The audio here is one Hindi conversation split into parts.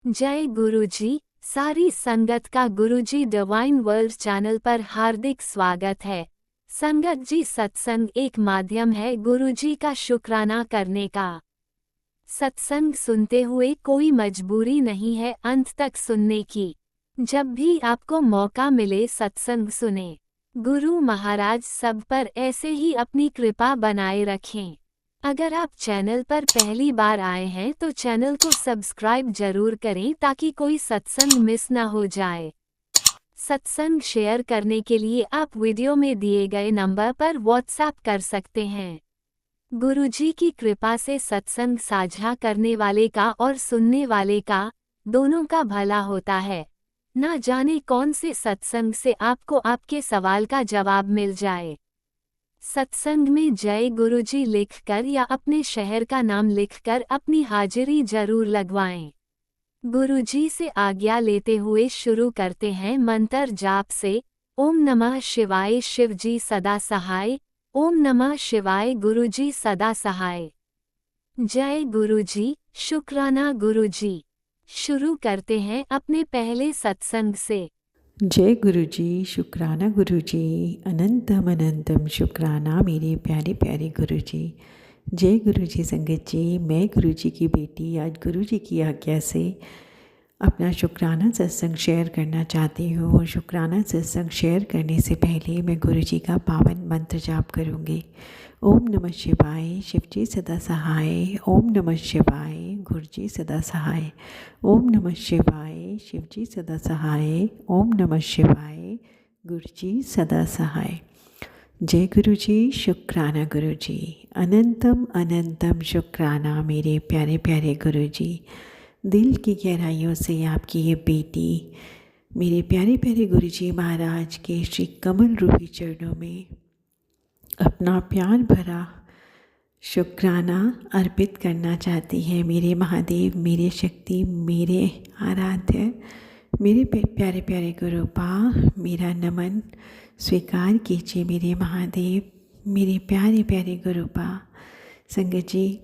जय गुरुजी। सारी संगत का गुरुजी डिवाइन वर्ल्ड चैनल पर हार्दिक स्वागत है। संगत जी, सत्संग एक माध्यम है गुरुजी का शुक्राना करने का। सत्संग सुनते हुए कोई मजबूरी नहीं है अंत तक सुनने की। जब भी आपको मौका मिले सत्संग सुने। गुरु महाराज सब पर ऐसे ही अपनी कृपा बनाए रखें। अगर आप चैनल पर पहली बार आए हैं तो चैनल को सब्सक्राइब जरूर करें ताकि कोई सत्संग मिस ना हो जाए। सत्संग शेयर करने के लिए आप वीडियो में दिए गए नंबर पर व्हाट्सएप कर सकते हैं। गुरुजी की कृपा से सत्संग साझा करने वाले का और सुनने वाले का, दोनों का भला होता है। ना जाने कौन से सत्संग से आपको आपके सवाल का जवाब मिल जाए। सत्संग में जय गुरुजी लिखकर या अपने शहर का नाम लिखकर अपनी हाजिरी जरूर लगवाएं। गुरुजी से आज्ञा लेते हुए शुरू करते हैं मंत्र जाप से। ओम नमः शिवाय शिवजी सदा सहाय। ओम नमः शिवाय गुरुजी सदा सहाय। जय गुरुजी, शुक्राना गुरुजी। शुरू करते हैं अपने पहले सत्संग से। जय गुरुजी, शुक्राना गुरुजी, अनंतम अनंतम शुक्राना मेरे प्यारे प्यारे गुरुजी। जय गुरुजी संगत जी, मैं गुरुजी की बेटी आज गुरुजी की आज्ञा से अपना शुक्राना सत्संग शेयर करना चाहती हूँ। और शुक्राना सत्संग शेयर करने से पहले मैं गुरुजी का पावन मंत्र जाप करूँगी। ओम नमः शिवाय शिवजी सदा सहाय। ओम नमः शिवाय गुरुजी सदा सहाय। ओम नमः शिवाय शिवजी सदा सहाय। ओम नमः शिवाय गुरुजी सदा सहाय। जय गुरुजी, शुक्राना गुरुजी, अनंतम अनंतम शुक्राना मेरे प्यारे प्यारे गुरुजी। दिल की गहराइयों से आपकी ये बेटी मेरे प्यारे प्यारे गुरुजी महाराज के श्री कमल रूपी चरणों में अपना प्यार भरा शुक्राना अर्पित करना चाहती है। मेरे महादेव, मेरे शक्ति, मेरे आराध्य, मेरे प्यारे प्यारे गुरुपा, मेरा नमन स्वीकार कीजिए मेरे महादेव, मेरे प्यारे प्यारे गुरुपा। संगत जी,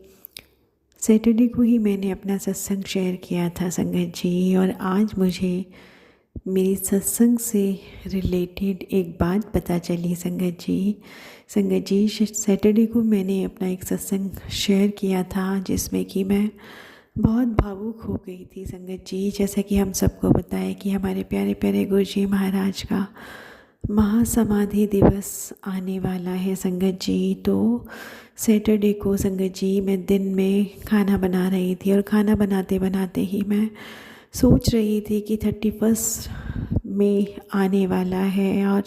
सैटरडे को ही मैंने अपना सत्संग शेयर किया था संगत जी, और आज मुझे मेरी सत्संग से रिलेटेड एक बात पता चली संगत जी। संगत जी, सैटरडे को मैंने अपना एक सत्संग शेयर किया था जिसमें कि मैं बहुत भावुक हो गई थी संगत जी। जैसा कि हम सबको पता है कि हमारे प्यारे प्यारे गुरुजी महाराज का महासमाधि दिवस आने वाला है संगत जी। तो सैटरडे को संगत जी मैं दिन में खाना बना रही थी, और खाना बनाते बनाते ही मैं सोच रही थी कि 31 में आने वाला है, और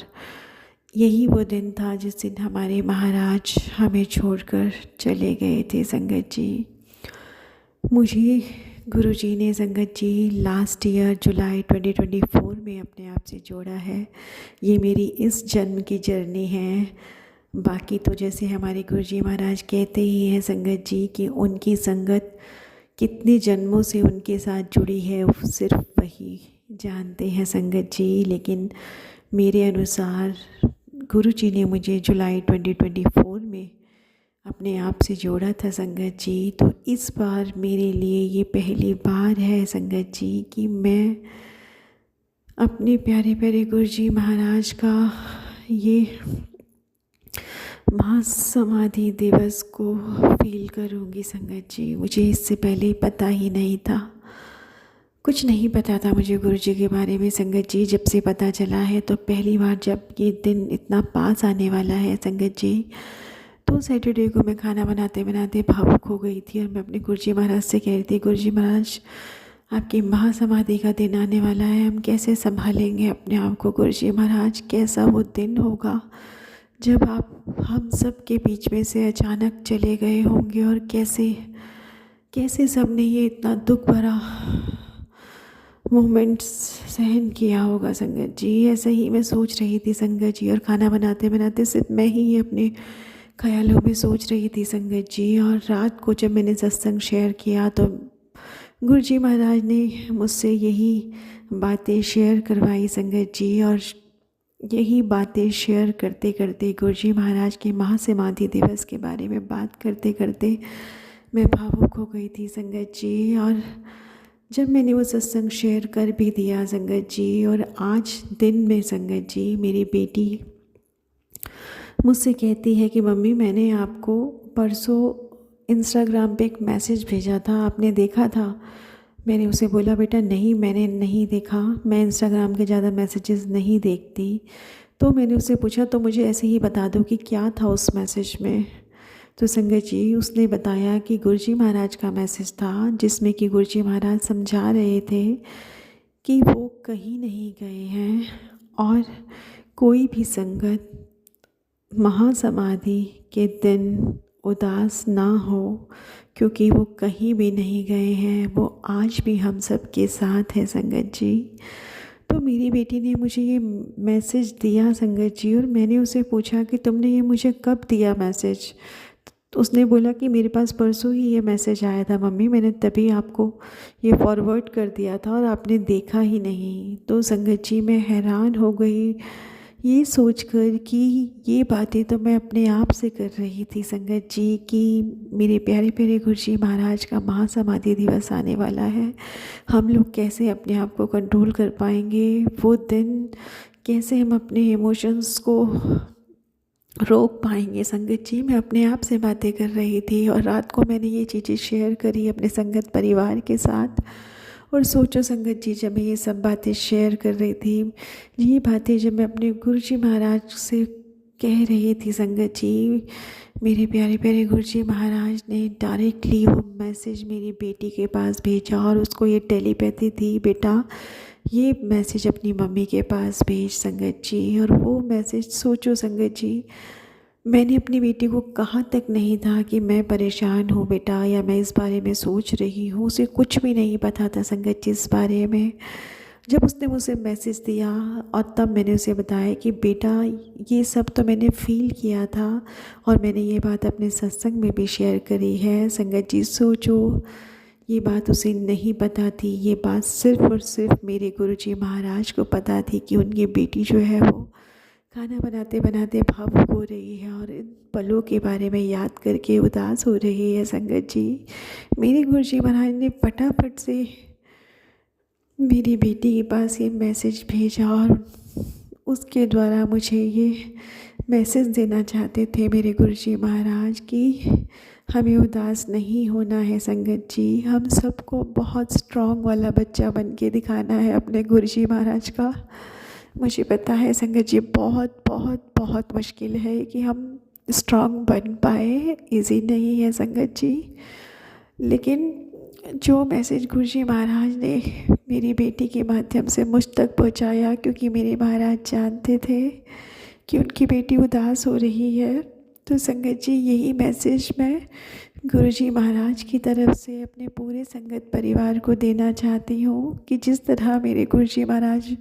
यही वो दिन था जिस दिन हमारे महाराज हमें छोड़कर चले गए थे संगत जी। मुझे गुरुजी ने संगत जी लास्ट ईयर जुलाई 2024 में अपने आप से जोड़ा है। ये मेरी इस जन्म की जर्नी है। बाकी तो जैसे हमारे गुरुजी महाराज कहते ही हैं संगत जी कि उनकी संगत कितने जन्मों से उनके साथ जुड़ी है वो सिर्फ वही जानते हैं संगत जी। लेकिन मेरे अनुसार गुरुजी ने मुझे जुलाई 2024 में अपने आप से जोड़ा था संगत जी। तो इस बार मेरे लिए ये पहली बार है संगत जी कि मैं अपने प्यारे प्यारे गुरुजी महाराज का ये महासमाधि दिवस को फील करूँगी संगत जी। मुझे इससे पहले पता ही नहीं था, कुछ नहीं पता था मुझे गुरुजी के बारे में संगत जी। जब से पता चला है तो पहली बार जब ये दिन इतना पास आने वाला है संगत जी, तो सैटरडे को मैं खाना बनाते बनाते भावुक हो गई थी, और मैं अपने गुरुजी महाराज से कह रही थी, गुरुजी महाराज आपकी महासमाधि का दिन आने वाला है, हम कैसे संभालेंगे अपने आप को गुरुजी महाराज। कैसा वो दिन होगा जब आप हम सब के बीच में से अचानक चले गए होंगे, और कैसे कैसे सब ने ये इतना दुख भरा मोमेंट्स सहन किया होगा संगत जी। ऐसा ही मैं सोच रही थी संगत जी, और खाना बनाते बनाते सिर्फ मैं ही अपने ख्यालों में सोच रही थी संगत जी। और रात को जब मैंने सत्संग शेयर किया तो गुरुजी महाराज ने मुझसे यही बातें शेयर करवाई संगत जी, और यही बातें शेयर करते करते गुरुजी महाराज के महासमाधि दिवस के बारे में बात करते करते मैं भावुक हो गई थी संगत जी। और जब मैंने वो सत्संग शेयर कर भी दिया संगत जी, और आज दिन में संगत जी मेरी बेटी मुझसे कहती है कि मम्मी मैंने आपको परसों इंस्टाग्राम पे एक मैसेज भेजा था, आपने देखा था? मैंने उसे बोला बेटा नहीं, मैंने नहीं देखा, मैं इंस्टाग्राम के ज़्यादा मैसेजेस नहीं देखती। तो मैंने उससे पूछा तो मुझे ऐसे ही बता दो कि क्या था उस मैसेज में। तो संगत जी उसने बताया कि गुरुजी महाराज का मैसेज था, जिसमें कि गुरुजी महाराज समझा रहे थे कि वो कहीं नहीं गए हैं और कोई भी संगत महासमाधि के दिन उदास ना हो, क्योंकि वो कहीं भी नहीं गए हैं, वो आज भी हम सब के साथ है संगत जी। तो मेरी बेटी ने मुझे ये मैसेज दिया संगत जी, और मैंने उसे पूछा कि तुमने ये मुझे कब दिया मैसेज? तो उसने बोला कि मेरे पास परसों ही ये मैसेज आया था मम्मी, मैंने तभी आपको ये फॉरवर्ड कर दिया था और आपने देखा ही नहीं। तो संगत जी मैं हैरान हो गई ये सोचकर कि ये बातें तो मैं अपने आप से कर रही थी संगत जी, कि मेरे प्यारे प्यारे गुरुजी महाराज का महासमाधि दिवस आने वाला है, हम लोग कैसे अपने आप को कंट्रोल कर पाएंगे, वो दिन कैसे हम अपने इमोशंस को रोक पाएंगे संगत जी। मैं अपने आप से बातें कर रही थी और रात को मैंने ये चीज़ें शेयर करी अपने संगत परिवार के साथ। और सोचो संगत जी, जब मैं ये सब बातें शेयर कर रही थी, ये बातें जब मैं अपने गुरुजी महाराज से कह रही थी संगत जी, मेरे प्यारे प्यारे गुरुजी महाराज ने डायरेक्टली वो मैसेज मेरी बेटी के पास भेजा और उसको ये टेलीपैथी थी, बेटा ये मैसेज अपनी मम्मी के पास भेज संगत जी। और वो मैसेज सोचो संगत जी, मैंने अपनी बेटी को कहा तक नहीं था कि मैं परेशान हूँ बेटा, या मैं इस बारे में सोच रही हूँ, उसे कुछ भी नहीं पता था संगत जी इस बारे में। जब उसने मुझे मैसेज दिया और तब मैंने उसे बताया कि बेटा ये सब तो मैंने फ़ील किया था, और मैंने ये बात अपने सत्संग में भी शेयर करी है संगत जी। सोचो ये बात उसे नहीं पता थी, ये बात सिर्फ़ और सिर्फ मेरे गुरुजी महाराज को पता थी कि उनकी बेटी जो है वो खाना बनाते बनाते भावुक हो रही है और इन पलों के बारे में याद करके उदास हो रही है संगत जी। मेरे गुरुजी महाराज ने फटाफट से मेरी बेटी के पास ये मैसेज भेजा और उसके द्वारा मुझे ये मैसेज देना चाहते थे मेरे गुरुजी महाराज कि हमें उदास नहीं होना है संगत जी, हम सबको बहुत स्ट्रॉन्ग वाला बच्चा बन के दिखाना है अपने गुरुजी महाराज का। मुझे पता है संगत जी बहुत बहुत बहुत मुश्किल है कि हम स्ट्रॉन्ग बन पाए, इजी नहीं है संगत जी। लेकिन जो मैसेज गुरुजी महाराज ने मेरी बेटी के माध्यम से मुझ तक पहुंचाया, क्योंकि मेरे महाराज जानते थे कि उनकी बेटी उदास हो रही है, तो संगत जी यही मैसेज मैं गुरुजी महाराज की तरफ से अपने पूरे संगत परिवार को देना चाहती हूँ कि जिस तरह मेरे गुरुजी महाराज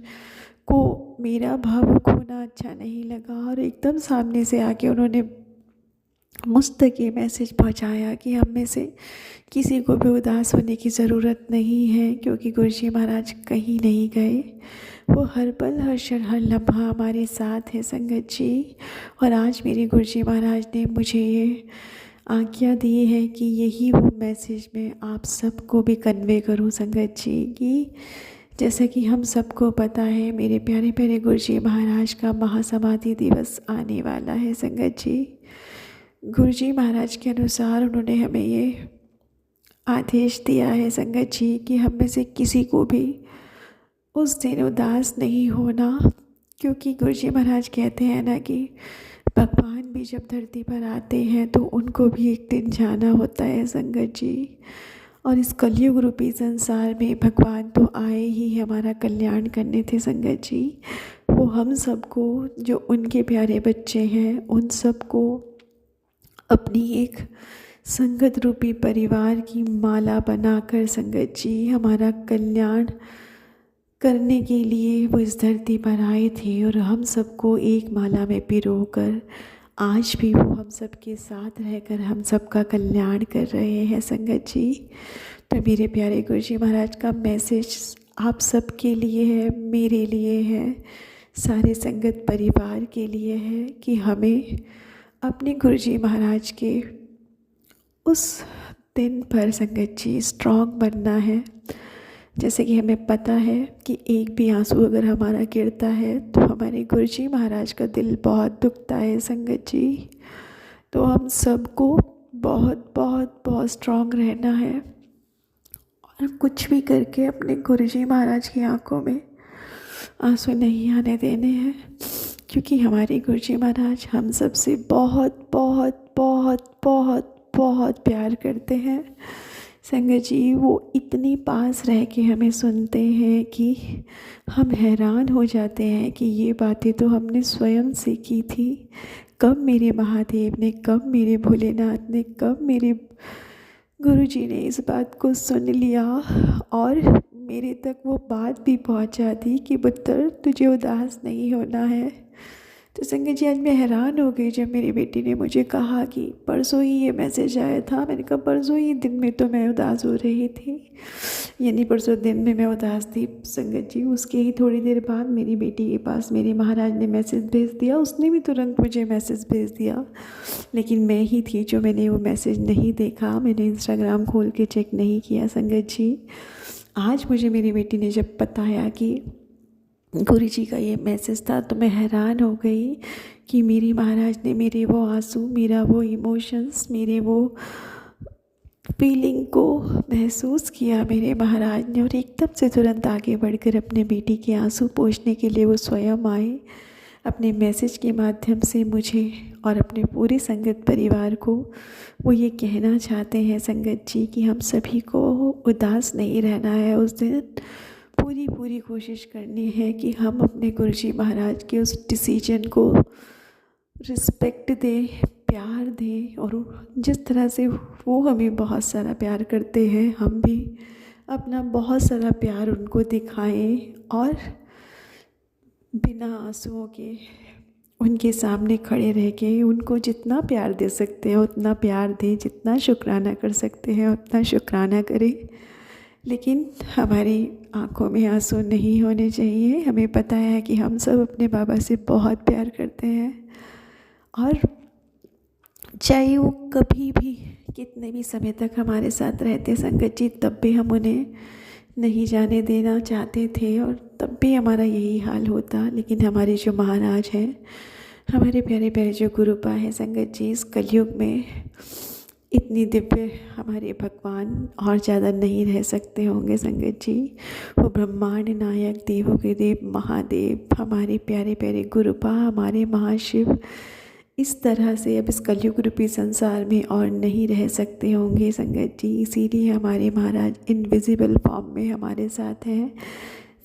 को मेरा भावुक होना अच्छा नहीं लगा और एकदम सामने से आके उन्होंने मुझ तक ये मैसेज पहुंचाया कि हम में से किसी को भी उदास होने की ज़रूरत नहीं है, क्योंकि गुरुजी महाराज कहीं नहीं गए, वो हर पल हर क्षण हर लम्हा हमारे साथ है संगत जी। और आज मेरे गुरुजी महाराज ने मुझे ये आज्ञा दी है कि यही वो मैसेज मैं आप सबको भी कन्वे करूं संगत जी, कि जैसा कि हम सबको पता है मेरे प्यारे प्यारे गुरुजी महाराज का महासमाधि दिवस आने वाला है संगत जी। गुरुजी महाराज के अनुसार उन्होंने हमें ये आदेश दिया है संगत जी कि हम में से किसी को भी उस दिन उदास नहीं होना, क्योंकि गुरुजी महाराज कहते हैं ना कि भगवान भी जब धरती पर आते हैं तो उनको भी एक दिन जाना होता है संगत जी। और इस कलयुग रूपी संसार में भगवान तो आए ही हमारा कल्याण करने थे संगत जी। वो हम सबको, जो उनके प्यारे बच्चे हैं, उन सबको अपनी एक संगत रूपी परिवार की माला बनाकर संगत जी हमारा कल्याण करने के लिए वो इस धरती पर आए थे, और हम सबको एक माला में पिरोकर आज भी वो हम सब के साथ रहकर हम सबका कल्याण कर रहे हैं संगत जी। तो मेरे प्यारे गुरुजी महाराज का मैसेज आप सबके लिए है, मेरे लिए है, सारे संगत परिवार के लिए है कि हमें अपने गुरुजी महाराज के उस दिन पर संगत जी स्ट्रॉन्ग बनना है, जैसे कि हमें पता है कि एक भी आंसू अगर हमारा गिरता है तो हमारे गुरुजी महाराज का दिल बहुत दुखता है संगत जी। तो हम सबको बहुत बहुत बहुत स्ट्रांग रहना है और कुछ भी करके अपने गुरुजी महाराज की आंखों में आंसू नहीं आने देने हैं, क्योंकि हमारे गुरुजी महाराज हम सब से बहुत बहुत बहुत बहुत बहुत प्यार करते हैं संगत जी। वो इतनी पास रह के हमें सुनते हैं कि हम हैरान हो जाते हैं कि ये बातें तो हमने स्वयं से की थी। कब मेरे महादेव ने, कब मेरे भोलेनाथ ने, कब मेरे गुरुजी ने इस बात को सुन लिया और मेरे तक वो बात भी पहुंचा दी कि पुत्र तुझे उदास नहीं होना है। तो संगत जी आज मैं हैरान हो गई जब मेरी बेटी ने मुझे कहा कि परसों ही ये मैसेज आया था। मैंने कहा परसों ही दिन में तो मैं उदास हो रही थी, यानी परसों दिन में मैं उदास थी संगत जी। उसके ही थोड़ी देर बाद मेरी बेटी के पास मेरे महाराज ने मैसेज भेज दिया। उसने भी तुरंत मुझे मैसेज भेज दिया, लेकिन मैं ही थी जो मैंने वो मैसेज नहीं देखा, मैंने इंस्टाग्राम खोल के चेक नहीं किया संगत जी। आज मुझे मेरी बेटी ने जब बताया कि गुरुजी का ये मैसेज था तो मैं हैरान हो गई कि मेरे महाराज ने मेरे वो आंसू, मेरा वो इमोशंस, मेरे वो फीलिंग को महसूस किया मेरे महाराज ने, और एकदम से तुरंत आगे बढ़कर अपने बेटी के आंसू पोंछने के लिए वो स्वयं आए। अपने मैसेज के माध्यम से मुझे और अपने पूरे संगत परिवार को वो ये कहना चाहते हैं संगत जी कि हम सभी को उदास नहीं रहना है। उस दिन पूरी कोशिश करनी है कि हम अपने गुरुजी महाराज के उस डिसीजन को रिस्पेक्ट दें, प्यार दें, और जिस तरह से वो हमें बहुत सारा प्यार करते हैं हम भी अपना बहुत सारा प्यार उनको दिखाएं और बिना आंसुओं के उनके सामने खड़े रह के उनको जितना प्यार दे सकते हैं उतना प्यार दें, जितना शुक्राना कर सकते हैं उतना शुक्राना करें। लेकिन हमारी आंखों में आंसू नहीं होने चाहिए। हमें पता है कि हम सब अपने बाबा से बहुत प्यार करते हैं, और चाहे वो कभी भी कितने भी समय तक हमारे साथ रहते संगत जी, तब भी हम उन्हें नहीं जाने देना चाहते थे और तब भी हमारा यही हाल होता। लेकिन हमारे जो महाराज हैं, हमारे प्यारे प्यारे जो गुरुपा हैं संगत जी, इस कलयुग में इतनी दिव्य हमारे भगवान और ज़्यादा नहीं रह सकते होंगे संगत जी। वो ब्रह्मांड नायक, देवों के देव महादेव, हमारे प्यारे प्यारे गुरुपा, हमारे महाशिव इस तरह से अब इस कलयुग रूपी संसार में और नहीं रह सकते होंगे संगत जी। इसीलिए हमारे महाराज इनविजिबल फॉर्म में हमारे साथ हैं।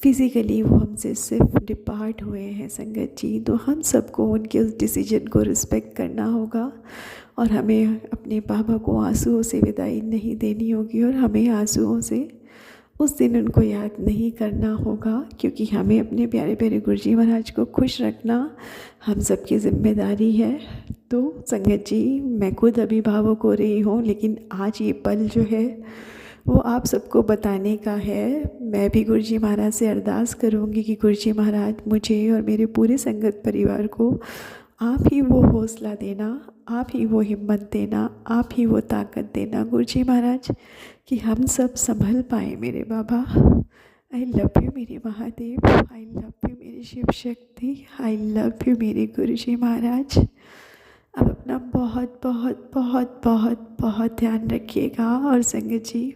फिज़िकली वो हमसे सिर्फ डिपार्ट हुए हैं संगत जी। तो हम सबको उनके उस डिसीजन को रिस्पेक्ट करना होगा और हमें अपने बाबा को आंसुओं से विदाई नहीं देनी होगी, और हमें आंसुओं से उस दिन उनको याद नहीं करना होगा, क्योंकि हमें अपने प्यारे प्यारे गुरुजी महाराज को खुश रखना हम सबकी ज़िम्मेदारी है। तो संगत जी मैं खुद अभिभावक हो रही हूँ, लेकिन आज ये पल जो है वो आप सबको बताने का है। मैं भी गुरुजी महाराज से अरदास करूँगी कि गुरुजी महाराज मुझे और मेरे पूरे संगत परिवार को आप ही वो हौसला देना, आप ही वो हिम्मत देना, आप ही वो ताकत देना गुरुजी महाराज कि हम सब संभल पाए मेरे बाबा। आई लव यू मेरे महादेव, आई लव यू मेरी Shiv Shakti, I love you मेरे गुरुजी महाराज। अब अपना बहुत बहुत बहुत बहुत बहुत ध्यान रखिएगा, और संगत जी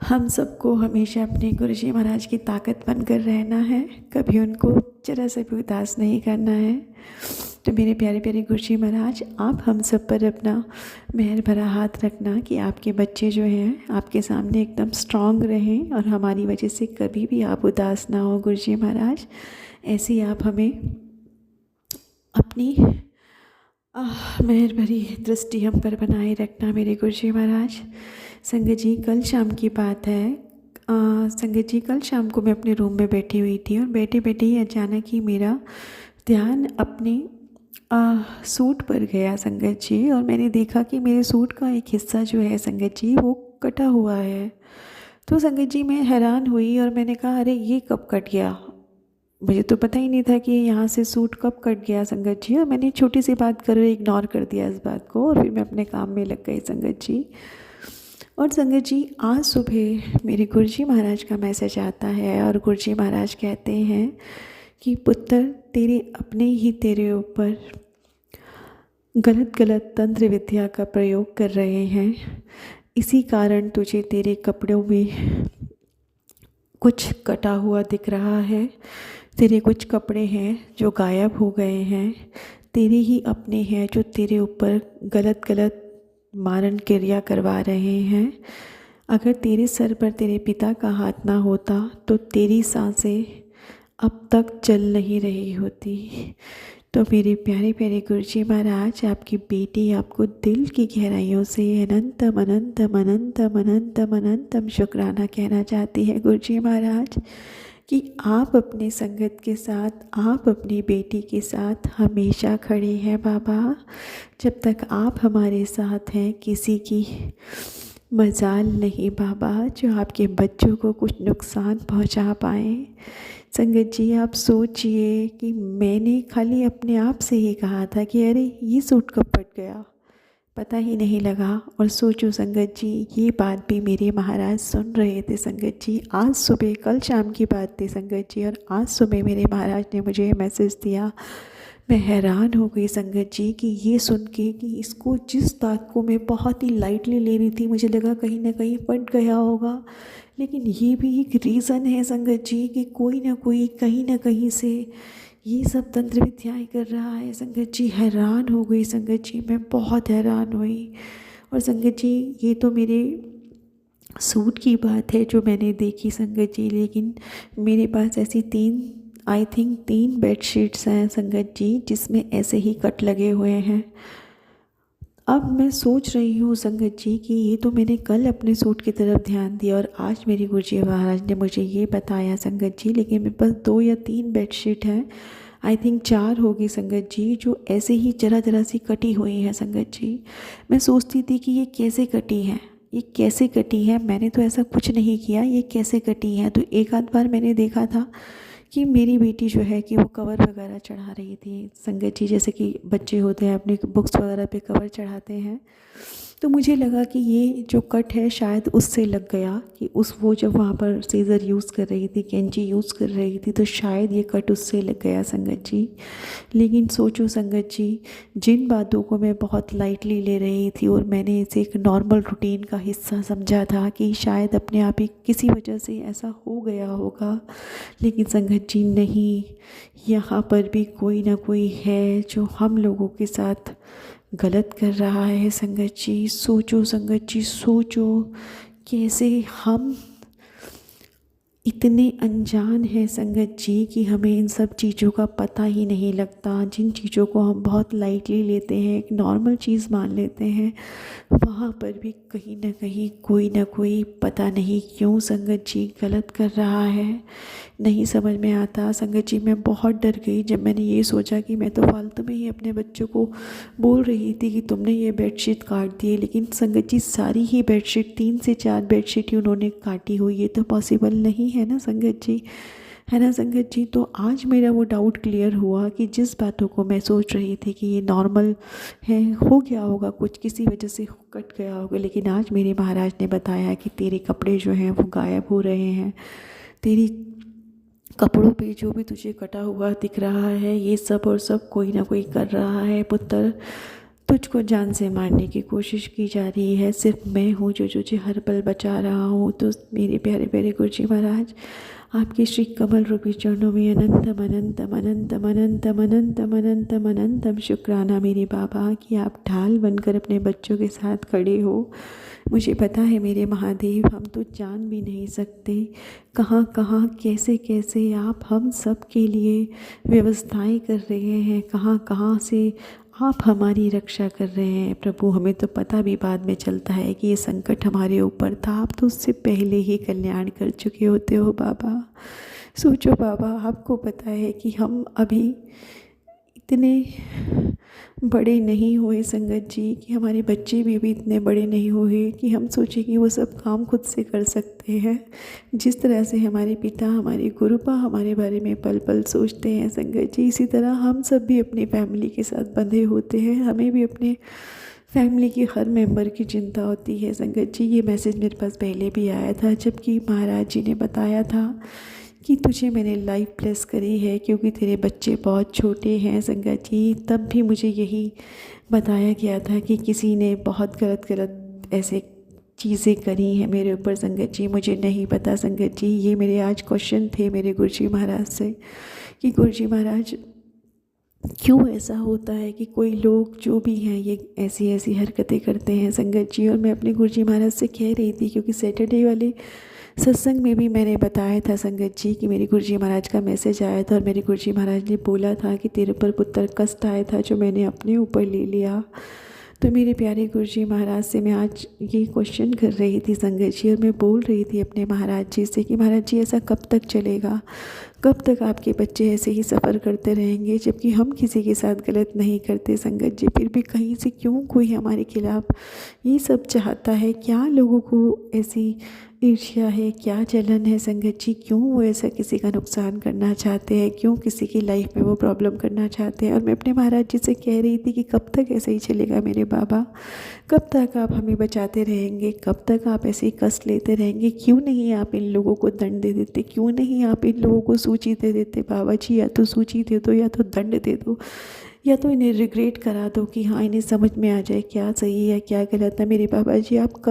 हम सबको हमेशा अपने गुरुजी महाराज की ताकत बनकर रहना है, कभी उनको जरा सा भी उदास नहीं करना है। तो मेरे प्यारे प्यारे गुरुजी महाराज आप हम सब पर अपना मेहर भरा हाथ रखना कि आपके बच्चे जो हैं आपके सामने एकदम स्ट्रांग रहें और हमारी वजह से कभी भी आप उदास ना हो गुरुजी महाराज। ऐसे ही आप हमें अपनी मेहर भरी दृष्टि हम पर बनाए रखना मेरे गुरुजी महाराज। संगत जी कल शाम की बात है, संगत जी कल शाम को मैं अपने रूम में बैठी हुई थी और बैठे बैठे ही अचानक ही मेरा ध्यान अपने सूट पर गया संगत जी, और मैंने देखा कि मेरे सूट का एक हिस्सा जो है संगत जी वो कटा हुआ है। तो संगत जी मैं हैरान हुई और मैंने कहा अरे ये कब कट गया, मुझे तो पता ही नहीं था कि यहाँ से सूट कब कट गया संगत जी। और मैंने छोटी सी बात कर इग्नोर कर दिया इस बात को, और फिर मैं अपने काम में लग गई संगत जी। और संगत जी, आज सुबह मेरे गुरुजी महाराज का मैसेज आता है और गुरुजी महाराज कहते हैं कि पुत्र, तेरे अपने ही तेरे ऊपर गलत गलत तंत्र विद्या का प्रयोग कर रहे हैं। इसी कारण तुझे तेरे कपड़ों में कुछ कटा हुआ दिख रहा है। तेरे कुछ कपड़े हैं जो गायब हो गए हैं। तेरे ही अपने हैं जो तेरे ऊपर गलत गलत मारण क्रिया करवा रहे हैं। अगर तेरे सर पर तेरे पिता का हाथ ना होता तो तेरी सांसें अब तक चल नहीं रही होती। तो मेरे प्यारे प्यारे गुरुजी महाराज, आपकी बेटी आपको दिल की गहराइयों से अनंतम अनंतम अनंतम अनंतम अनंतम शुक्राना कहना चाहती है गुरुजी महाराज कि आप अपने संगत के साथ, आप अपनी बेटी के साथ हमेशा खड़े हैं बाबा। जब तक आप हमारे साथ हैं, किसी की मजाल नहीं बाबा जो आपके बच्चों को कुछ नुकसान पहुंचा पाए। संगत जी, आप सोचिए कि मैंने खाली अपने आप से ही कहा था कि अरे ये सूट कब फट गया, पता ही नहीं लगा। और सोचो संगत जी, ये बात भी मेरे महाराज सुन रहे थे संगत जी। आज सुबह, कल शाम की बात थी संगत जी, और आज सुबह मेरे महाराज ने मुझे मैसेज दिया। मैं हैरान हो गई संगत जी कि ये सुन के कि इसको, जिस बात को मैं बहुत ही लाइटली ले रही थी, मुझे लगा कहीं ना कहीं फट गया होगा। लेकिन ये भी एक रीज़न है संगत जी कि कोई ना कोई कहीं ना कहीं से ये सब तंत्र विद्याएँ कर रहा है संगत जी। हैरान हो गई संगत जी, मैं बहुत हैरान हुई। और संगत जी, ये तो मेरे सूट की बात है जो मैंने देखी संगत जी, लेकिन मेरे पास ऐसी तीन बेडशीट्स हैं संगत जी जिसमें ऐसे ही कट लगे हुए हैं। अब मैं सोच रही हूँ संगत जी कि ये तो मैंने कल अपने सूट की तरफ ध्यान दिया और आज मेरी गुरुजी महाराज ने मुझे ये बताया संगत जी, लेकिन मेरे पास 2 या 3 बेडशीट हैं, आई थिंक 4 होगी संगत जी, जो ऐसे ही जरा जरा सी कटी हुई हैं संगत जी। मैं सोचती थी कि ये कैसे कटी हैं, ये कैसे कटी है, मैंने तो ऐसा कुछ नहीं किया, ये कैसे कटी है। तो एक आध बार मैंने देखा था कि मेरी बेटी जो है कि वो कवर वगैरह चढ़ा रही थी संगत जी, जैसे कि बच्चे होते हैं अपनी बुक्स वगैरह पे कवर चढ़ाते हैं। तो मुझे लगा कि ये जो कट है शायद उससे लग गया, कि वो जब वहाँ पर सीज़र यूज़ कर रही थी, कैंची यूज़ कर रही थी, तो शायद ये कट उससे लग गया संगत जी। लेकिन सोचो संगत जी, जिन बातों को मैं बहुत लाइटली ले रही थी और मैंने इसे एक नॉर्मल रूटीन का हिस्सा समझा था कि शायद अपने आप ही किसी वजह से ऐसा हो गया होगा, लेकिन संगत जी नहीं, यहाँ पर भी कोई ना कोई है जो हम लोगों के साथ गलत कर रहा है संगत जी। सोचो संगत जी, सोचो कैसे हम इतने अनजान हैं संगत जी कि हमें इन सब चीज़ों का पता ही नहीं लगता। जिन चीज़ों को हम बहुत लाइटली लेते हैं, एक नॉर्मल चीज़ मान लेते हैं, वहाँ पर भी कहीं ना कोई पता नहीं क्यों संगत जी गलत कर रहा है। नहीं समझ में आता संगत जी। मैं बहुत डर गई जब मैंने ये सोचा कि मैं तो फालतू में ही अपने बच्चों को बोल रही थी कि तुमने ये बेडशीट काट दी है, लेकिन संगत जी सारी ही बेडशीट, 3 से 4 बेडशीट ही उन्होंने काटी हुई, ये तो पॉसिबल नहीं है ना संगत जी, है ना संगत जी। तो आज मेरा वो डाउट क्लियर हुआ कि जिस बातों को मैं सोच रही थी कि ये नॉर्मल है, हो गया होगा कुछ, किसी वजह से कट गया होगा, लेकिन आज मेरे महाराज ने बताया कि तेरे कपड़े जो हैं वो गायब हो रहे हैं। तेरी कपड़ों पे जो भी तुझे कटा हुआ दिख रहा है, ये सब और सब कोई ना कोई कर रहा है पुत्र। तुझको जान से मारने की कोशिश की जा रही है, सिर्फ मैं हूँ जो तुझे हर पल बचा रहा हूँ। तो मेरे प्यारे प्यारे गुरुजी महाराज, आपके श्री कमल रूपी चरणों में अनंतम अनंतम अनंतम अनंतम अनंतम अनंतम अनंतम शुक्राना मेरे बाबा कि आप ढाल बनकर अपने बच्चों के साथ खड़े हो। मुझे पता है मेरे महादेव, हम तो जान भी नहीं सकते कहाँ कहाँ कैसे कैसे आप हम सब के लिए व्यवस्थाएं कर रहे हैं, कहाँ कहाँ से आप हमारी रक्षा कर रहे हैं प्रभु। हमें तो पता भी बाद में चलता है कि ये संकट हमारे ऊपर था, आप तो उससे पहले ही कल्याण कर चुके होते हो बाबा। सोचो बाबा, आपको पता है कि हम अभी इतने बड़े नहीं हुए संगत जी, कि हमारे बच्चे भी अभी इतने बड़े नहीं हुए कि हम सोचें कि वो सब काम खुद से कर सकते हैं। जिस तरह से हमारे पिता, हमारे गुरुपा हमारे बारे में पल पल सोचते हैं संगत जी, इसी तरह हम सब भी अपनी फैमिली के साथ बंधे होते हैं। हमें भी अपने फैमिली की हर मेंबर की चिंता होती है संगत जी। ये मैसेज मेरे पास पहले भी आया था, जबकि महाराज जी ने बताया था कि तुझे मैंने लाइफ ब्लेस करी है क्योंकि तेरे बच्चे बहुत छोटे हैं संगत जी। तब भी मुझे यही बताया गया था कि किसी ने बहुत गलत गलत ऐसे चीज़ें करी हैं मेरे ऊपर संगत जी। मुझे नहीं पता संगत जी। ये मेरे आज क्वेश्चन थे मेरे गुरुजी महाराज से कि गुरुजी महाराज क्यों ऐसा होता है कि कोई लोग जो भी हैं ये ऐसी ऐसी हरकतें करते हैं संगत जी। और मैं अपने गुरुजी महाराज से कह रही थी, क्योंकि सैटरडे वाले सत्संग में भी मैंने बताया था संगत जी कि मेरे गुरुजी महाराज का मैसेज आया था और मेरे गुरुजी महाराज ने बोला था कि तेरे ऊपर पुत्र कष्ट आया था जो मैंने अपने ऊपर ले लिया। तो मेरे प्यारे गुरुजी महाराज से मैं आज ये क्वेश्चन कर रही थी संगत जी, और मैं बोल रही थी अपने महाराज जी से कि महाराज जी ऐसा कब तक चलेगा, कब तक आपके बच्चे ऐसे ही सफ़र करते रहेंगे, जबकि हम किसी के साथ गलत नहीं करते संगत जी। फिर भी कहीं से क्यों कोई हमारे खिलाफ़ ये सब चाहता है? क्या लोगों को ऐसी ईर्ष्या है, क्या जलन है संगत जी? क्यों वो ऐसा किसी का नुकसान करना चाहते हैं? क्यों किसी की लाइफ में वो प्रॉब्लम करना चाहते हैं? और मैं अपने महाराज जी से कह रही थी कि कब तक ऐसे ही चलेगा मेरे बाबा, कब तक आप हमें बचाते रहेंगे, कब तक आप ऐसे ही कष्ट लेते रहेंगे? क्यों नहीं आप इन लोगों को दंड दे देते? क्यों नहीं आप इन लोगों को सूची दे देते? बाबा जी या तो सूची दे दो या तो दंड दे दो, या तो इन्हें रिग्रेट करा दो कि हाँ इन्हें समझ में आ जाए क्या सही है क्या गलत है। मेरे बाबा जी आप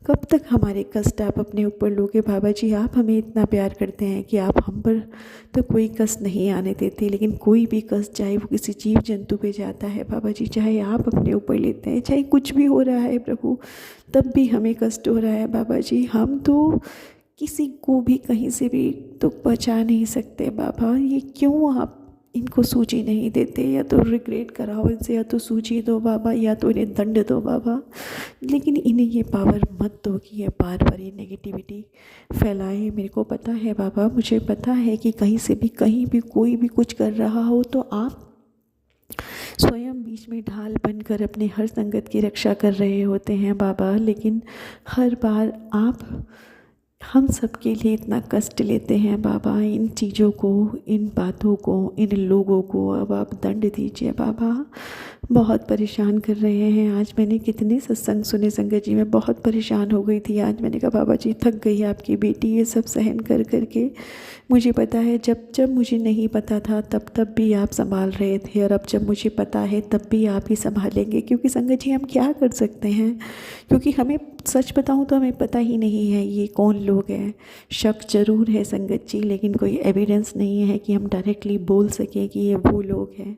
कब तक हमारे कष्ट आप अपने ऊपर लोगे? बाबा जी आप हमें इतना प्यार करते हैं कि आप हम पर तो कोई कष्ट नहीं आने देते, लेकिन कोई भी कष्ट चाहे वो किसी जीव जंतु पे जाता है बाबा जी, चाहे आप अपने ऊपर लेते हैं, चाहे कुछ भी हो रहा है प्रभु, तब भी हमें कष्ट हो रहा है बाबा जी। हम तो किसी को भी कहीं से भी तो बचा नहीं सकते बाबा। ये क्यों आप इनको सूची नहीं देते? या तो रिग्रेट कराओ इनसे, या तो सूची दो बाबा, या तो इन्हें दंड दो बाबा, लेकिन इन्हें ये पावर मत दो कि ये बार बार ये नेगेटिविटी फैलाए। मेरे को पता है बाबा, मुझे पता है कि कहीं से भी कहीं भी कोई भी कुछ कर रहा हो तो आप स्वयं बीच में ढाल बनकर अपने हर संगत की रक्षा कर रहे होते हैं बाबा, लेकिन हर बार आप हम सब के लिए इतना कष्ट लेते हैं बाबा। इन चीज़ों को, इन बातों को, इन लोगों को अब आप दंड दीजिए बाबा। बहुत परेशान कर रहे हैं। आज मैंने कितने सत्संग सुने संगत जी, मैं बहुत परेशान हो गई थी। आज मैंने कहा बाबा जी थक गई आपकी बेटी ये सब सहन कर कर के। मुझे पता है जब जब मुझे नहीं पता था तब भी आप संभाल रहे थे, और अब जब मुझे पता है तब भी आप ही संभालेंगे, क्योंकि संगत जी हम क्या कर सकते हैं? क्योंकि हमें सच बताऊं तो हमें पता ही नहीं है ये कौन लोग हैं। शक ज़रूर है संगत जी, लेकिन कोई एविडेंस नहीं है कि हम डायरेक्टली बोल सकें कि ये वो लोग हैं।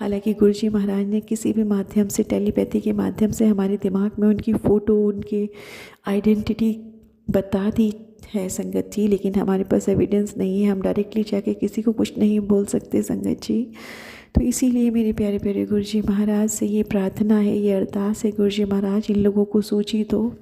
हालांकि गुरुजी महाराज ने किसी भी माध्यम से, टेलीपैथी के माध्यम से हमारे दिमाग में उनकी फ़ोटो, उनकी आइडेंटिटी बता दी है संगत जी, लेकिन हमारे पास एविडेंस नहीं है। हम डायरेक्टली जाके किसी को कुछ नहीं बोल सकते संगत जी। तो इसीलिए मेरे प्यारे प्यारे गुरुजी महाराज से ये प्रार्थना है, ये अरदास है, गुरुजी महाराज इन लोगों को सूची दो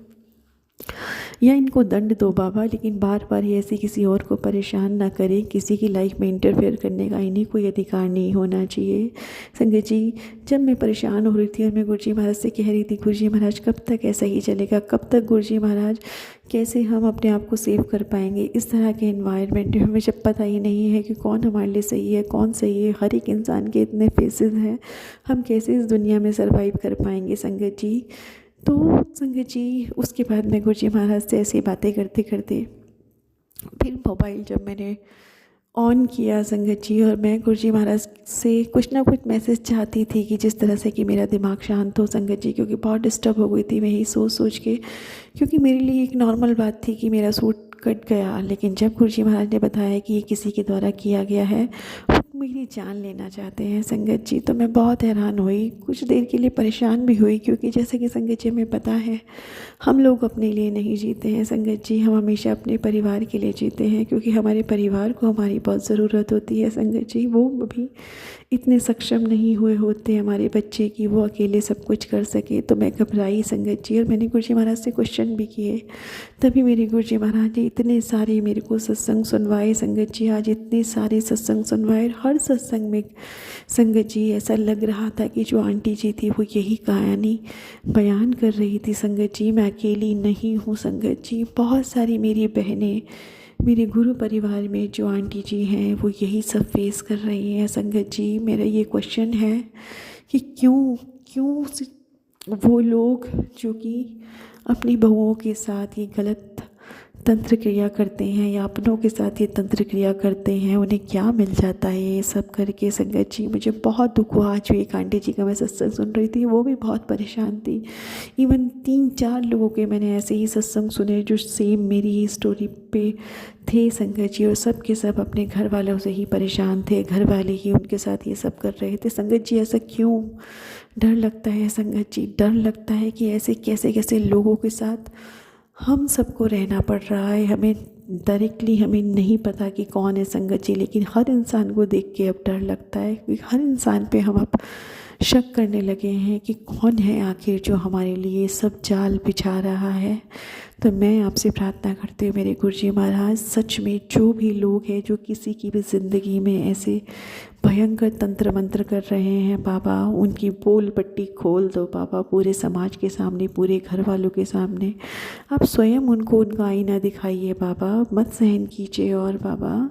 या इनको दंड दो बाबा, लेकिन बार बार ये ऐसे किसी और को परेशान ना करें। किसी की लाइफ में इंटरफेयर करने का इन्हें कोई अधिकार नहीं होना चाहिए संगत जी। जब मैं परेशान हो रही थी और मैं गुरुजी महाराज से कह रही थी गुरुजी महाराज कब तक ऐसा ही चलेगा, कब तक गुरुजी महाराज कैसे हम अपने आप को सेव कर पाएंगे इस तरह के एनवायरनमेंट में? हमें जब पता ही नहीं है कि कौन हमारे लिए सही है कौन सही है, हर एक इंसान के इतने फेसेस हैं, हम कैसे इस दुनिया में सर्वाइव कर पाएंगे संगत जी? तो संगत जी उसके बाद मैं गुरुजी महाराज से ऐसी बातें करते करते फिर मोबाइल जब मैंने ऑन किया संगत जी, और मैं गुरुजी महाराज से कुछ ना कुछ मैसेज चाहती थी कि जिस तरह से कि मेरा दिमाग शांत हो संगत जी, क्योंकि बहुत डिस्टर्ब हो गई थी मैं यही सोच सोच के। क्योंकि मेरे लिए एक नॉर्मल बात थी कि मेरा सूट कट गया, लेकिन जब गुरुजी महाराज ने बताया कि ये किसी के द्वारा किया गया है, वो मेरी जान लेना चाहते हैं संगत जी, तो मैं बहुत हैरान हुई, कुछ देर के लिए परेशान भी हुई। क्योंकि जैसे कि संगत जी हमें पता है हम लोग अपने लिए नहीं जीते हैं संगत जी, हम हमेशा अपने परिवार के लिए जीते हैं, क्योंकि हमारे परिवार को हमारी बहुत ज़रूरत होती है संगत जी। वो भी इतने सक्षम नहीं हुए होते हमारे बच्चे कि वो अकेले सब कुछ कर सके। तो मैं घबराई संगत जी, और मैंने गुरुजी महाराज से क्वेश्चन भी किए। तभी मेरे गुरुजी महाराज ने इतने सारे मेरे को सत्संग सुनवाए संगत जी, आज इतने सारे सत्संग सुनवाए। हर सत्संग में संगत जी ऐसा लग रहा था कि जो आंटी जी थी वो यही कहानी बयान कर रही थी संगत जी। मैं अकेली नहीं हूँ संगत जी, बहुत सारी मेरी बहनें मेरे गुरु परिवार में जो आंटी जी हैं वो यही सब फेस कर रही हैं संगत जी। मेरा ये क्वेश्चन है कि क्यों वो लोग जो कि अपनी बहुओं के साथ ये गलत तंत्र क्रिया करते हैं या अपनों के साथ ये तंत्र क्रिया करते हैं, उन्हें क्या मिल जाता है ये सब करके। संगत जी, मुझे बहुत दुख हुआ। आज एक आंटी जी का मैं सत्संग सुन रही थी, वो भी बहुत परेशान थी। इवन 3-4 लोगों के मैंने ऐसे ही सत्संग सुने जो सेम मेरी ही स्टोरी पे थे संगत जी, और सब के सब अपने घर वालों से ही परेशान थे, घर वाले ही उनके साथ ये सब कर रहे थे। संगत जी, ऐसा क्यों? डर लगता है संगत जी, डर लगता है कि ऐसे कैसे कैसे लोगों के साथ हम सबको रहना पड़ रहा है। हमें डायरेक्टली हमें नहीं पता कि कौन है संगत जी, लेकिन हर इंसान को देख के अब डर लगता है, क्योंकि हर इंसान पे हम अब शक करने लगे हैं कि कौन है आखिर जो हमारे लिए सब जाल बिछा रहा है। तो मैं आपसे प्रार्थना करती हूँ मेरे गुरुजी महाराज, सच में जो भी लोग हैं जो किसी की भी ज़िंदगी में ऐसे भयंकर तंत्र मंत्र कर रहे हैं बाबा, उनकी बोल पट्टी खोल दो बाबा, पूरे समाज के सामने, पूरे घर वालों के सामने। आप स्वयं उनको उनका आईना दिखाइए बाबा, मत सहन कीजिए। और बाबा,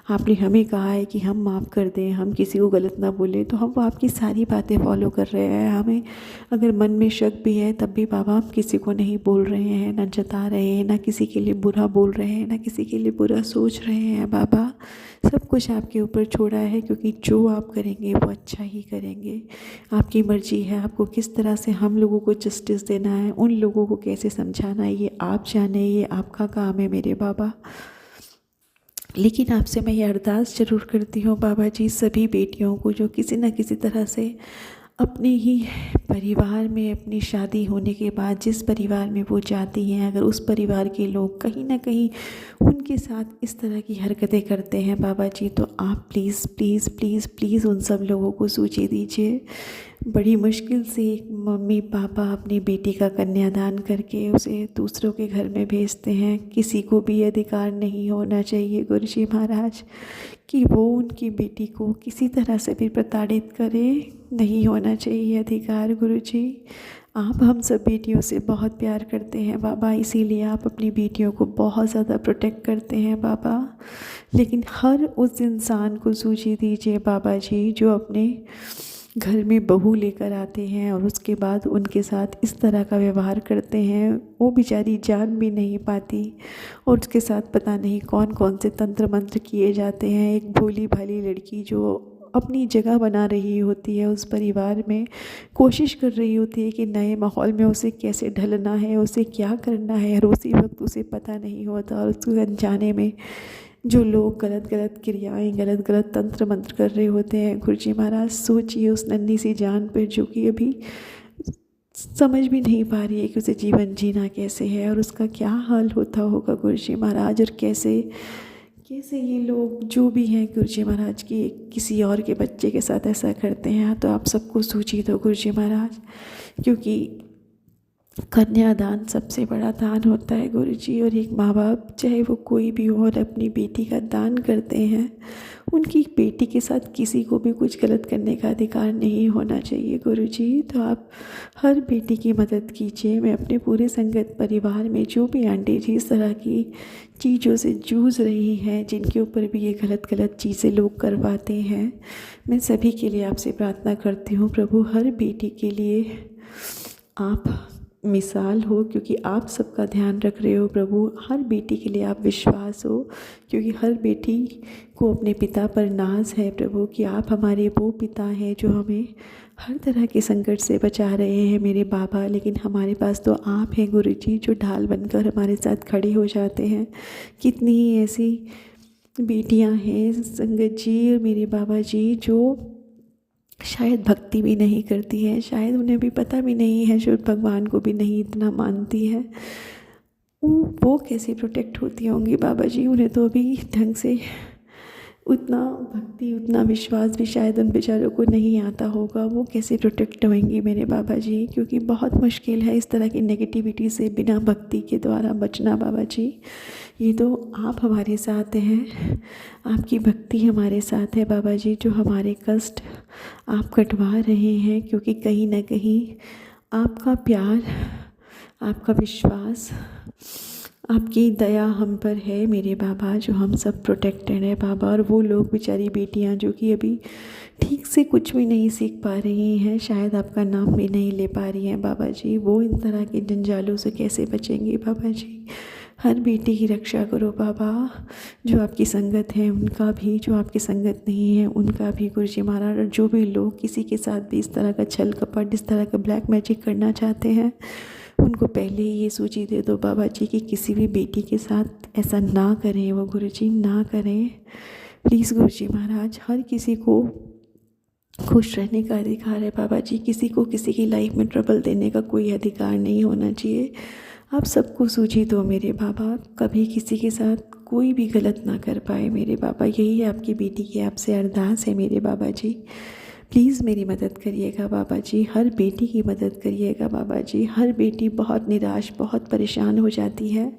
आपने हमें कहा है कि हम माफ़ कर दें, हम किसी को गलत ना बोलें, तो हम आपकी सारी बातें फॉलो कर रहे हैं। हमें अगर मन में शक भी है तब भी बाबा हम किसी को नहीं बोल रहे हैं, ना जता रहे हैं, ना किसी के लिए बुरा बोल रहे हैं, ना किसी के लिए बुरा सोच रहे हैं बाबा। सब कुछ आपके ऊपर छोड़ा है, क्योंकि जो आप करेंगे वो अच्छा ही करेंगे। आपकी मर्जी है, आपको किस तरह से हम लोगों को जस्टिस देना है, उन लोगों को कैसे समझाना है, ये आप जाने, ये आपका काम है मेरे बाबा। लेकिन आपसे मैं ये अरदास ज़रूर करती हूँ बाबा जी, सभी बेटियों को जो किसी न किसी तरह से अपने ही परिवार में, अपनी शादी होने के बाद जिस परिवार में वो जाती हैं, अगर उस परिवार के लोग कहीं ना कहीं उनके साथ इस तरह की हरकतें करते हैं बाबा जी, तो आप प्लीज़ प्लीज़ प्लीज़ प्लीज़ उन सब लोगों को सूची दीजिए। बड़ी मुश्किल से एक मम्मी पापा अपनी बेटी का कन्यादान करके उसे दूसरों के घर में भेजते हैं। किसी को भी अधिकार नहीं होना चाहिए गुरुजी महाराज कि वो उनकी बेटी को किसी तरह से भी प्रताड़ित करे, नहीं होना चाहिए अधिकार गुरुजी। आप हम सब बेटियों से बहुत प्यार करते हैं बाबा, इसीलिए आप अपनी बेटियों को बहुत ज़्यादा प्रोटेक्ट करते हैं बाबा। लेकिन हर उस इंसान को सूझी दीजिए बाबा जी जो अपने घर में बहू लेकर आते हैं और उसके बाद उनके साथ इस तरह का व्यवहार करते हैं। वो बेचारी जान भी नहीं पाती और उसके साथ पता नहीं कौन कौन से तंत्र मंत्र किए जाते हैं। एक भोली भाली लड़की जो अपनी जगह बना रही होती है उस परिवार में, कोशिश कर रही होती है कि नए माहौल में उसे कैसे ढलना है, उसे क्या करना है, और उसी वक्त उसे पता नहीं होता और उसके अनजाने में जो लोग गलत गलत क्रियाएं, गलत गलत तंत्र मंत्र कर रहे होते हैं। गुरुजी महाराज, सोचिए उस नन्ही सी जान पर जो कि अभी समझ भी नहीं पा रही है कि उसे जीवन जीना कैसे है और उसका क्या हाल होता होगा गुरुजी महाराज। और कैसे कैसे ये लोग जो भी हैं गुरुजी महाराज की किसी और के बच्चे के साथ ऐसा करते हैं। तो आप सबको सूचित हो गुरुजी महाराज, क्योंकि कन्यादान सबसे बड़ा दान होता है गुरुजी। और एक माँ बाप चाहे वो कोई भी हो और अपनी बेटी का दान करते हैं, उनकी बेटी के साथ किसी को भी कुछ गलत करने का अधिकार नहीं होना चाहिए गुरुजी। तो आप हर बेटी की मदद कीजिए। मैं अपने पूरे संगत परिवार में जो भी आंटी जी इस तरह की चीज़ों से जूझ रही हैं, जिनके ऊपर भी ये गलत गलत चीज़ें लोग करवाते हैं, मैं सभी के लिए आपसे प्रार्थना करती हूँ प्रभु, हर बेटी के लिए आप मिसाल हो, क्योंकि आप सबका ध्यान रख रहे हो प्रभु। हर बेटी के लिए आप विश्वास हो, क्योंकि हर बेटी को अपने पिता पर नाज है प्रभु कि आप हमारे वो पिता हैं जो हमें हर तरह के संकट से बचा रहे हैं मेरे बाबा। लेकिन हमारे पास तो आप हैं गुरुजी जो ढाल बनकर हमारे साथ खड़े हो जाते हैं। कितनी ही ऐसी बेटियां हैं संगत जी और मेरे बाबा जी जो शायद भक्ति भी नहीं करती है, शायद उन्हें भी पता भी नहीं है, जो भगवान को भी नहीं इतना मानती है। वो कैसे प्रोटेक्ट होती होंगी बाबा जी? उन्हें तो अभी ढंग से उतना भक्ति, उतना विश्वास भी शायद उन बेचारों को नहीं आता होगा। वो कैसे प्रोटेक्ट होंगी मेरे बाबा जी? क्योंकि बहुत मुश्किल है इस तरह की नेगेटिविटी से बिना भक्ति के द्वारा बचना बाबा जी। ये तो आप हमारे साथ हैं, आपकी भक्ति हमारे साथ है बाबा जी, जो हमारे कष्ट आप कटवा रहे हैं। क्योंकि कहीं ना कहीं आपका प्यार, आपका विश्वास आपकी दया हम पर है मेरे बाबा, जो हम सब प्रोटेक्टेड है बाबा। और वो लोग बेचारी बेटियां जो कि अभी ठीक से कुछ भी नहीं सीख पा रही हैं, शायद आपका नाम भी नहीं ले पा रही हैं बाबा जी, वो इन तरह के जंजालों से कैसे बचेंगी बाबा जी। हर बेटी की रक्षा करो बाबा, जो आपकी संगत है उनका भी, जो आपकी संगत नहीं है उनका भी गुरुजी महाराज। और जो भी लोग किसी के साथ भी इस तरह का छल कपट, इस तरह का ब्लैक मैजिक करना चाहते हैं, उनको पहले ही ये सूची दे दो बाबा जी कि किसी भी बेटी के साथ ऐसा ना करें, वो गुरुजी ना करें प्लीज़ गुरुजी महाराज। हर किसी को खुश रहने का अधिकार है बाबा जी, किसी को किसी की लाइफ में ट्रबल देने का कोई अधिकार नहीं होना चाहिए। आप सबको सूझी दो मेरे बाबा, कभी किसी के साथ कोई भी गलत ना कर पाए मेरे बाबा। यही है आपकी बेटी की आपसे अरदास है मेरे बाबा जी। प्लीज़ मेरी मदद करिएगा बाबा जी, हर बेटी की मदद करिएगा बाबा जी। हर बेटी बहुत निराश, बहुत परेशान हो जाती है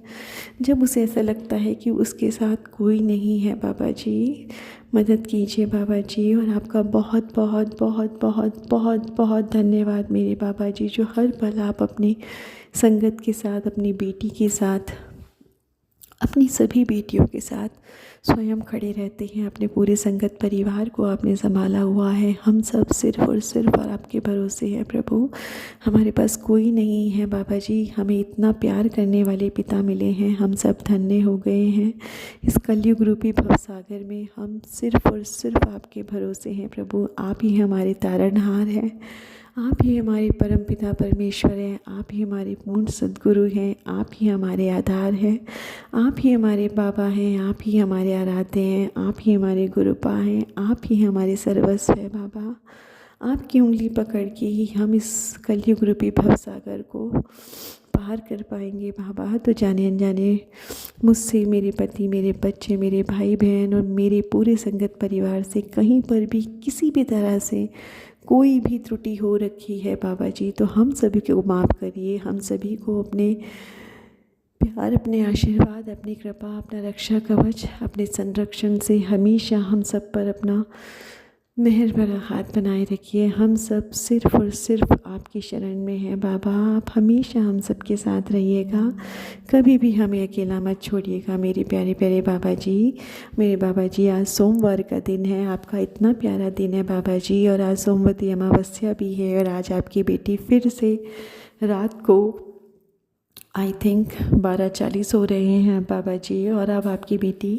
जब उसे ऐसा लगता है कि उसके साथ कोई नहीं है बाबा जी। मदद कीजिए बाबा जी। और आपका बहुत बहुत बहुत बहुत बहुत बहुत धन्यवाद मेरे बाबा जी, जो हर पल आप अपनी संगत के साथ, अपनी बेटी के साथ, अपनी सभी बेटियों के साथ स्वयं खड़े रहते हैं। अपने पूरे संगत परिवार को आपने संभाला हुआ है। हम सब सिर्फ और सिर्फ और आपके भरोसे हैं प्रभु। हमारे पास कोई नहीं है बाबा जी, हमें इतना प्यार करने वाले पिता मिले हैं, हम सब धन्य हो गए हैं। इस कलयुग रूपी भवसागर में हम सिर्फ और सिर्फ आपके भरोसे हैं प्रभु। आप ही हमारे तारणहार हैं, आप ही हमारे परमपिता परमेश्वर हैं, आप ही हमारे पूर्ण सद्गुरु हैं, आप ही हमारे आधार हैं, आप ही हमारे बाबा हैं, आप ही हमारे आराध्य हैं, आप ही हमारे गुरुपा हैं, आप ही हमारे सर्वस्व है बाबा। आपकी उंगली पकड़ के ही हम इस कलयुग रूपी भवसागर को पार कर पाएंगे बाबा। तो जाने अनजाने मुझसे, मेरे पति, मेरे बच्चे, मेरे भाई बहन और मेरे पूरे संगत परिवार से कहीं पर भी किसी भी तरह से कोई भी त्रुटि हो रखी है बाबा जी, तो हम सभी को माफ़ करिए। हम सभी को अपने प्यार, अपने आशीर्वाद, अपनी कृपा, अपना रक्षा कवच, अपने संरक्षण से हमेशा हम सब पर अपना मेहर भरा हाथ बनाए रखिए। हम सब सिर्फ और सिर्फ आपकी शरण में हैं बाबा। आप हमेशा हम सब के साथ रहिएगा, कभी भी हमें अकेला मत छोड़िएगा मेरे प्यारे प्यारे बाबा जी। मेरे बाबा जी, आज सोमवार का दिन है, आपका इतना प्यारा दिन है बाबा जी, और आज सोमवती अमावस्या भी है। और आज आपकी बेटी फिर से रात को आई थिंक 12:40 हो रहे हैं बाबा जी, और अब आपकी बेटी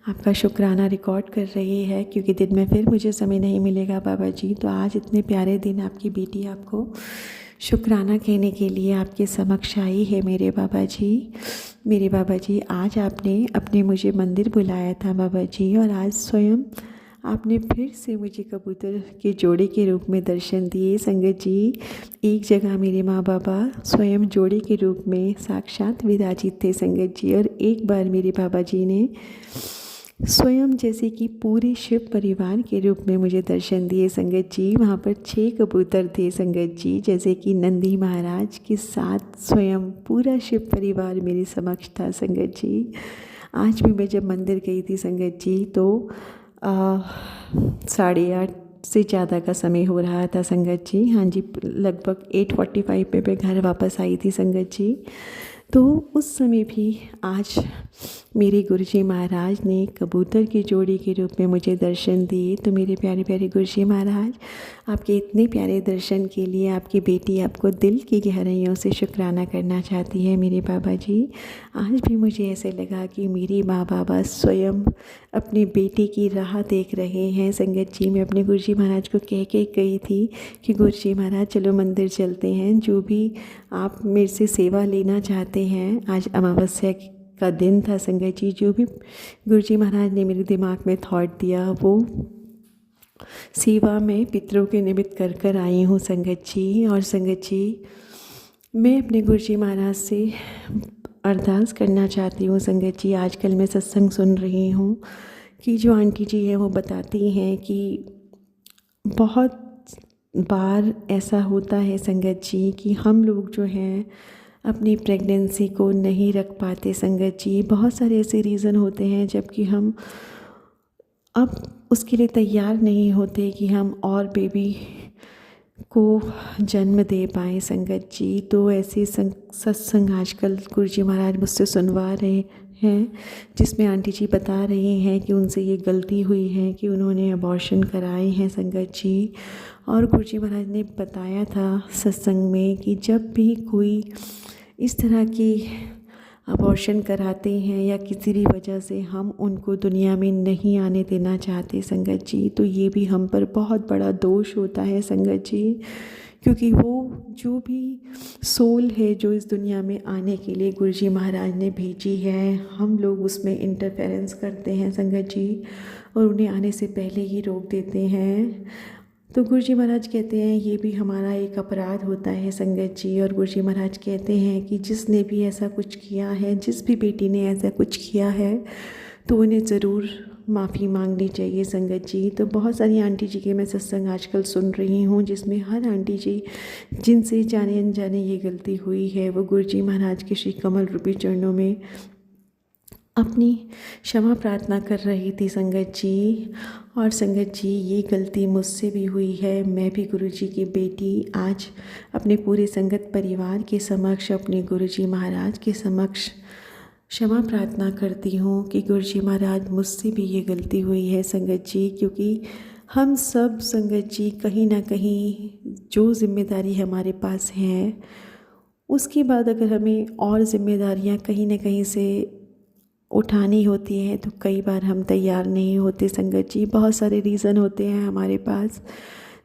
आपका शुक्राना रिकॉर्ड कर रही है, क्योंकि दिन में फिर मुझे समय नहीं मिलेगा बाबा जी। तो आज इतने प्यारे दिन आपकी बेटी आपको शुक्राना कहने के लिए आपके समक्ष आई है मेरे बाबा जी। मेरे बाबा जी, आज आपने अपने मुझे मंदिर बुलाया था बाबा जी, और आज स्वयं आपने फिर से मुझे कबूतर के जोड़े के रूप में दर्शन दिए संगत जी। एक जगह मेरे माँ बाबा स्वयं जोड़े के रूप में साक्षात विराजित थे संगत जी, और एक बार मेरे बाबा जी ने स्वयं जैसे कि पूरे शिव परिवार के रूप में मुझे दर्शन दिए संगत जी। वहाँ पर 6 कबूतर थे संगत जी, जैसे कि नंदी महाराज के साथ स्वयं पूरा शिव परिवार मेरे समक्ष था संगत जी। आज भी मैं जब मंदिर गई थी संगत जी, तो 8:30 से ज़्यादा का समय हो रहा था संगत जी। हाँ जी, लगभग 8:45 पे मैं घर वापस आई थी संगत जी। तो उस समय भी आज मेरे गुरुजी महाराज ने कबूतर की जोड़ी के रूप में मुझे दर्शन दिए। तो मेरे प्यारे प्यारे गुरुजी महाराज, आपके इतने प्यारे दर्शन के लिए आपकी बेटी आपको दिल की गहराइयों से शुक्राना करना चाहती है मेरे बाबा जी। आज भी मुझे ऐसे लगा कि मेरी माँ बाबा स्वयं अपनी बेटी की राह देख रहे हैं संगत जी। मैं अपने गुरुजी महाराज को कह के गई थी कि गुरुजी महाराज चलो मंदिर चलते हैं, जो भी आप मेरे से सेवा लेना चाहते हैं। आज अमावस्या का दिन था संगत जी, जो भी गुरुजी महाराज ने मेरे दिमाग में थॉट दिया वो सेवा में पितरों के निमित्त कर कर आई हूँ संगत जी। और संगत जी, मैं अपने गुरुजी महाराज से अरदास करना चाहती हूँ संगत जी। आजकल मैं सत्संग सुन रही हूँ कि जो आंटी जी हैं वो बताती हैं कि बहुत बार ऐसा होता है संगत जी कि हम लोग जो हैं अपनी प्रेगनेंसी को नहीं रख पाते संगत जी। बहुत सारे ऐसे रीज़न होते हैं जबकि हम अब उसके लिए तैयार नहीं होते कि हम और बेबी को जन्म दे पाए संगत जी। तो ऐसे सत्संग आजकल गुरु जी महाराज मुझसे सुनवा रहे हैं, जिसमें आंटी जी बता रही हैं कि उनसे ये गलती हुई है कि उन्होंने अबॉर्शन कराए हैं संगत जी। और गुरु जी महाराज ने बताया था सत्संग में कि जब भी कोई इस तरह की अबॉर्शन कराते हैं या किसी भी वजह से हम उनको दुनिया में नहीं आने देना चाहते संगत जी, तो ये भी हम पर बहुत बड़ा दोष होता है संगत जी। क्योंकि वो जो भी सोल है जो इस दुनिया में आने के लिए गुरु जी महाराज ने भेजी है, हम लोग उसमें इंटरफेरेंस करते हैं संगत जी और उन्हें आने से पहले ही रोक देते हैं। तो गुरु जी महाराज कहते हैं ये भी हमारा एक अपराध होता है संगत जी। और गुरु जी महाराज कहते हैं कि जिसने भी ऐसा कुछ किया है, जिस भी बेटी ने ऐसा कुछ किया है, तो उन्हें ज़रूर माफ़ी मांगनी चाहिए संगत जी। तो बहुत सारी आंटी जी के मैं सत्संग आजकल सुन रही हूँ, जिसमें हर आंटी जी जिनसे जाने अनजाने ये गलती हुई है, वो गुरु जी महाराज के श्री कमल रूपी चरणों में अपनी क्षमा प्रार्थना कर रही थी संगत जी। और संगत जी ये गलती मुझसे भी हुई है। मैं भी गुरु जी की बेटी आज अपने पूरे संगत परिवार के समक्ष, अपने गुरु जी महाराज के समक्ष क्षमा प्रार्थना करती हूँ कि गुरु जी महाराज मुझसे भी ये गलती हुई है संगत जी। क्योंकि हम सब संगत जी कहीं ना कहीं जो जिम्मेदारी हमारे पास है, उसके बाद अगर हमें और जिम्मेदारियाँ कहीं ना कहीं से उठानी होती हैं तो कई बार हम तैयार नहीं होते संगत जी। बहुत सारे रीज़न होते हैं हमारे पास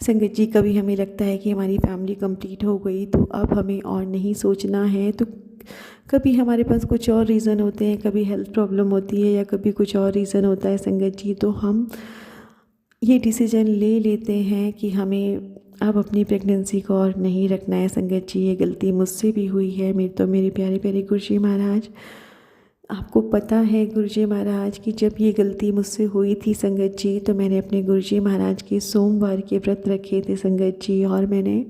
संगत जी। कभी हमें लगता है कि हमारी फैमिली कंप्लीट हो गई तो अब हमें और नहीं सोचना है, तो कभी हमारे पास कुछ और रीज़न होते हैं, कभी हेल्थ प्रॉब्लम होती है या कभी कुछ और रीज़न होता है संगत जी। तो हम ये डिसीजन ले लेते हैं कि हमें अब अपनी प्रेगनेंसी को और नहीं रखना है संगत जी। ये गलती मुझसे भी हुई है। मेरे प्यारे प्यारे गुरु जी महाराज, आपको पता है गुरु जी महाराज की जब ये गलती मुझसे हुई थी संगत जी, तो मैंने अपने गुरु जी महाराज के सोमवार के व्रत रखे थे संगत जी। और मैंने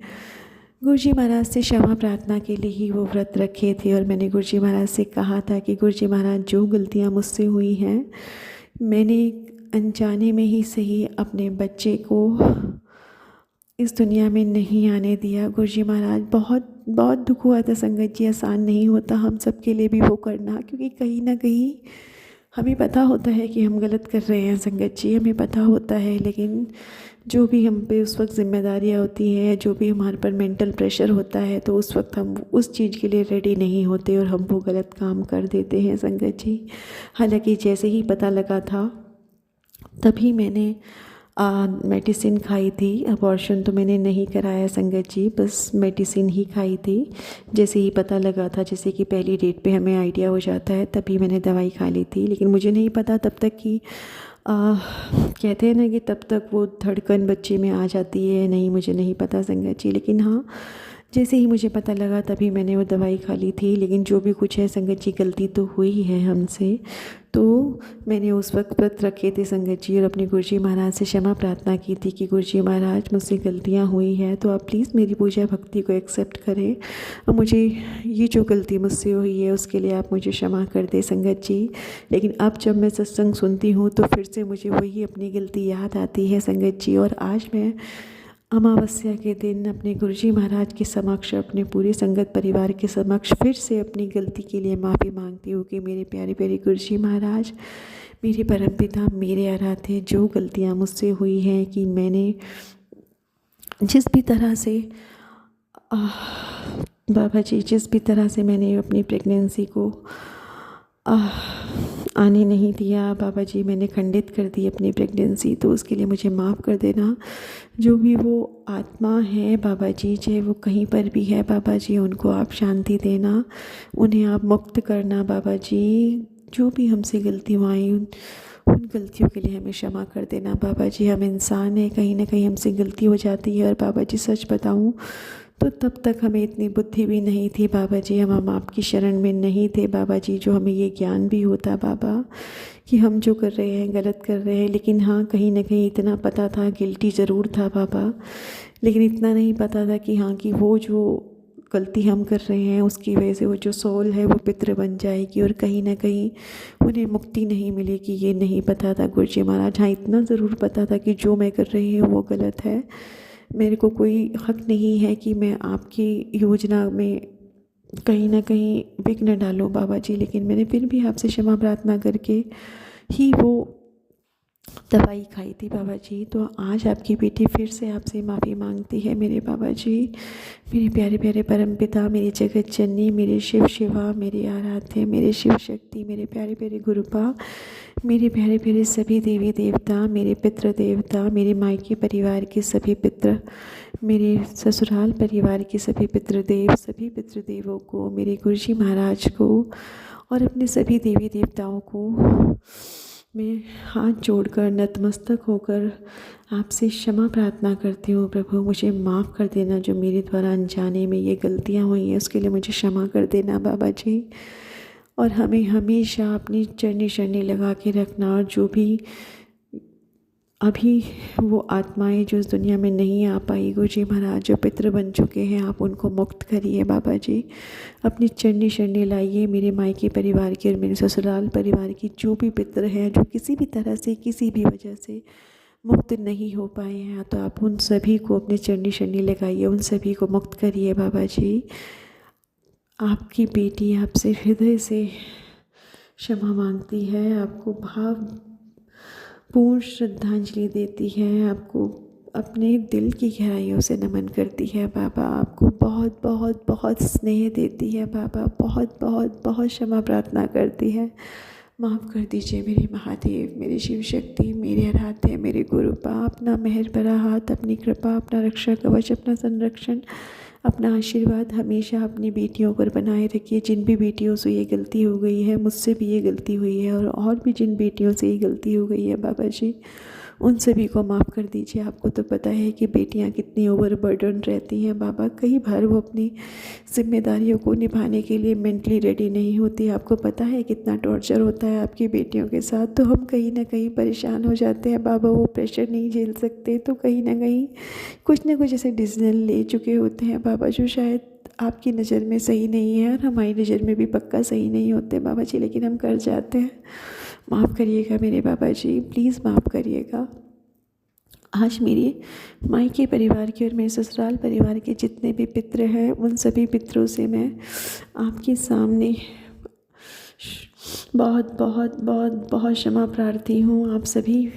गुरु जी महाराज से क्षमा प्रार्थना के लिए ही वो व्रत रखे थे। और मैंने गुरु जी महाराज से कहा था कि गुरु जी महाराज जो गलतियाँ मुझसे हुई हैं, मैंने अनजाने में ही सही अपने बच्चे को इस दुनिया में नहीं आने दिया। गुरु जी महाराज बहुत बहुत दुख हुआ था संगत जी। आसान नहीं होता हम सब के लिए भी वो करना, क्योंकि कहीं ना कहीं हमें पता होता है कि हम गलत कर रहे हैं संगत जी, हमें पता होता है। लेकिन जो भी हम पे उस वक्त जिम्मेदारियाँ होती हैं, जो भी हमारे पर मेंटल प्रेशर होता है, तो उस वक्त हम उस चीज़ के लिए रेडी नहीं होते और हम वो गलत काम कर देते हैं संगत जी। हालांकि जैसे ही पता लगा था तभी मैंने मेडिसिन खाई थी। अबॉर्शन तो मैंने नहीं कराया संगत जी, बस मेडिसिन ही खाई थी। जैसे ही पता लगा था, जैसे कि पहली डेट पे हमें आइडिया हो जाता है, तभी मैंने दवाई खा ली थी। लेकिन मुझे नहीं पता तब तक कि कहते हैं ना कि तब तक वो धड़कन बच्चे में आ जाती है, नहीं मुझे नहीं पता संगत जी। लेकिन हाँ, जैसे ही मुझे पता लगा तभी मैंने वो दवाई खा ली थी। लेकिन जो भी कुछ है संगत जी, गलती तो हुई है हमसे। तो मैंने उस वक्त व्रत रखे थे संगत जी और अपने गुरु जी महाराज से क्षमा प्रार्थना की थी कि गुरु जी महाराज मुझसे गलतियाँ हुई हैं, तो आप प्लीज़ मेरी पूजा भक्ति को एक्सेप्ट करें और मुझे ये जो गलती मुझसे हुई है उसके लिए आप मुझे क्षमा कर दें संगत जी। लेकिन अब जब मैं सत्संग सुनती हूँ तो फिर से मुझे वही अपनी गलती याद आती है संगत जी। और आज मैं अमावस्या के दिन अपने गुरु जी महाराज के समक्ष, अपने पूरे संगत परिवार के समक्ष फिर से अपनी गलती के लिए माफ़ी मांगती हूँ कि मेरे प्यारे प्यारे गुरु जी महाराज, मेरे परमपिता, मेरे आराध्य, जो गलतियाँ मुझसे हुई हैं कि मैंने जिस भी तरह से बाबा जी, जिस भी तरह से मैंने अपनी प्रेगनेंसी को आने नहीं दिया बाबा जी, मैंने खंडित कर दी अपनी प्रेगनेंसी, तो उसके लिए मुझे माफ़ कर देना। जो भी वो आत्मा है बाबा जी, चाहे वो कहीं पर भी है बाबा जी, उनको आप शांति देना, उन्हें आप मुक्त करना बाबा जी। जो भी हमसे गलती हुई उन गलतियों के लिए हमें क्षमा कर देना बाबा जी। हम इंसान हैं, कहीं ना कहीं हमसे गलती हो जाती है। और बाबा जी सच बताऊँ तो तब तक हमें इतनी बुद्धि भी नहीं थी बाबा जी, हम आपकी शरण में नहीं थे बाबा जी, जो हमें ये ज्ञान भी होता बाबा कि हम जो कर रहे हैं गलत कर रहे हैं। लेकिन हाँ, कहीं ना कहीं इतना पता था, गिल्टी ज़रूर था बाबा, लेकिन इतना नहीं पता था कि हाँ, कि वो जो गलती हम कर रहे हैं उसकी वजह से वो जो सोल है वो पितृ बन जाएगी और कहीं ना कहीं उन्हें मुक्ति नहीं मिलेगी। ये नहीं पता था गुरु जी महाराज। हाँ, इतना ज़रूर पता था कि जो मैं कर रही हूँ वो गलत है। मेरे को कोई हक नहीं है कि मैं आपकी योजना में कहीं ना कहीं विघ्न डालूं बाबा जी, लेकिन मैंने फिर भी आपसे क्षमा प्रार्थना करके ही वो दवाई खाई थी बाबा जी। तो आज आपकी बेटी फिर से आपसे माफ़ी मांगती है मेरे बाबा जी। मेरे प्यारे प्यारे परमपिता, मेरी जगत जननी, मेरे शिव शिवा, मेरे आराध्य, मेरे शिव शक्ति, मेरे प्यारे प्यारे गुरुपा, मेरे प्यारे प्यारे सभी देवी देवता, मेरे पितृ देवता, मेरे मायके परिवार के सभी पितृ, मेरे ससुराल परिवार के सभी पितृदेव, सभी पितृदेवों को, मेरे गुरुजी महाराज को और अपने सभी देवी देवताओं को मैं हाथ जोड़कर नतमस्तक होकर आपसे क्षमा प्रार्थना करती हूँ। प्रभु मुझे माफ़ कर देना, जो मेरे द्वारा अनजाने में ये गलतियाँ हुई हैं उसके लिए मुझे क्षमा कर देना बाबा जी। और हमें हमेशा अपनी चरनी शरणी लगा के रखना, और जो भी अभी वो आत्माएं जो इस दुनिया में नहीं आ पाई, गुरुजी महाराज जो पितृ बन चुके हैं, आप उनको मुक्त करिए बाबा जी। अपनी चरनी शरणी लाइए मेरे मायके परिवार की और मेरे ससुराल परिवार की जो भी पितृ हैं, जो किसी भी तरह से किसी भी वजह से मुक्त नहीं हो पाए हैं, तो आप उन सभी को अपनी चरनी शरणी लगाइए, उन सभी को मुक्त करिए बाबा जी। आपकी बेटी आपसे हृदय से क्षमा मांगती है, आपको भाव पूर्ण श्रद्धांजलि देती है, आपको अपने दिल की गहराइयों से नमन करती है बाबा। आपको बहुत बहुत बहुत स्नेह देती है बाबा, बहुत बहुत बहुत क्षमा प्रार्थना करती है। माफ़ कर दीजिए मेरे महादेव, मेरे शिव शक्ति, मेरे आराध्य, मेरे गुरुपा। अपना मेहर भरा हाथ, अपनी कृपा, अपना रक्षा कवच, अपना संरक्षण, अपना आशीर्वाद हमेशा अपनी बेटियों पर बनाए रखिए। जिन भी बेटियों से ये गलती हो गई है, मुझसे भी ये गलती हुई है, और भी जिन बेटियों से ये गलती हो गई है बाबा जी, उन सभी को माफ़ कर दीजिए। आपको तो पता है कि बेटियां कितनी ओवरबर्डन रहती हैं बाबा, कई बार वो अपनी जिम्मेदारियों को निभाने के लिए मेंटली रेडी नहीं होती। आपको पता है कितना टॉर्चर होता है आपकी बेटियों के साथ, तो हम कहीं ना कहीं परेशान हो जाते हैं बाबा, वो प्रेशर नहीं झेल सकते, तो कहीं ना कहीं कुछ ना कुछ ऐसे डिसीजन ले चुके होते हैं बाबा जो शायद आपकी नज़र में सही नहीं है, और हमारी नज़र में भी पक्का सही नहीं होते बाबा जी, लेकिन हम कर जाते हैं। माफ़ करिएगा मेरे बाबा जी, प्लीज़ माफ़ करिएगा। आज मेरे मायके परिवार के और मेरे ससुराल परिवार के जितने भी पितृ हैं, उन सभी पितरों से मैं आपके सामने बहुत बहुत बहुत बहुत क्षमा प्रार्थी हूँ। आप सभी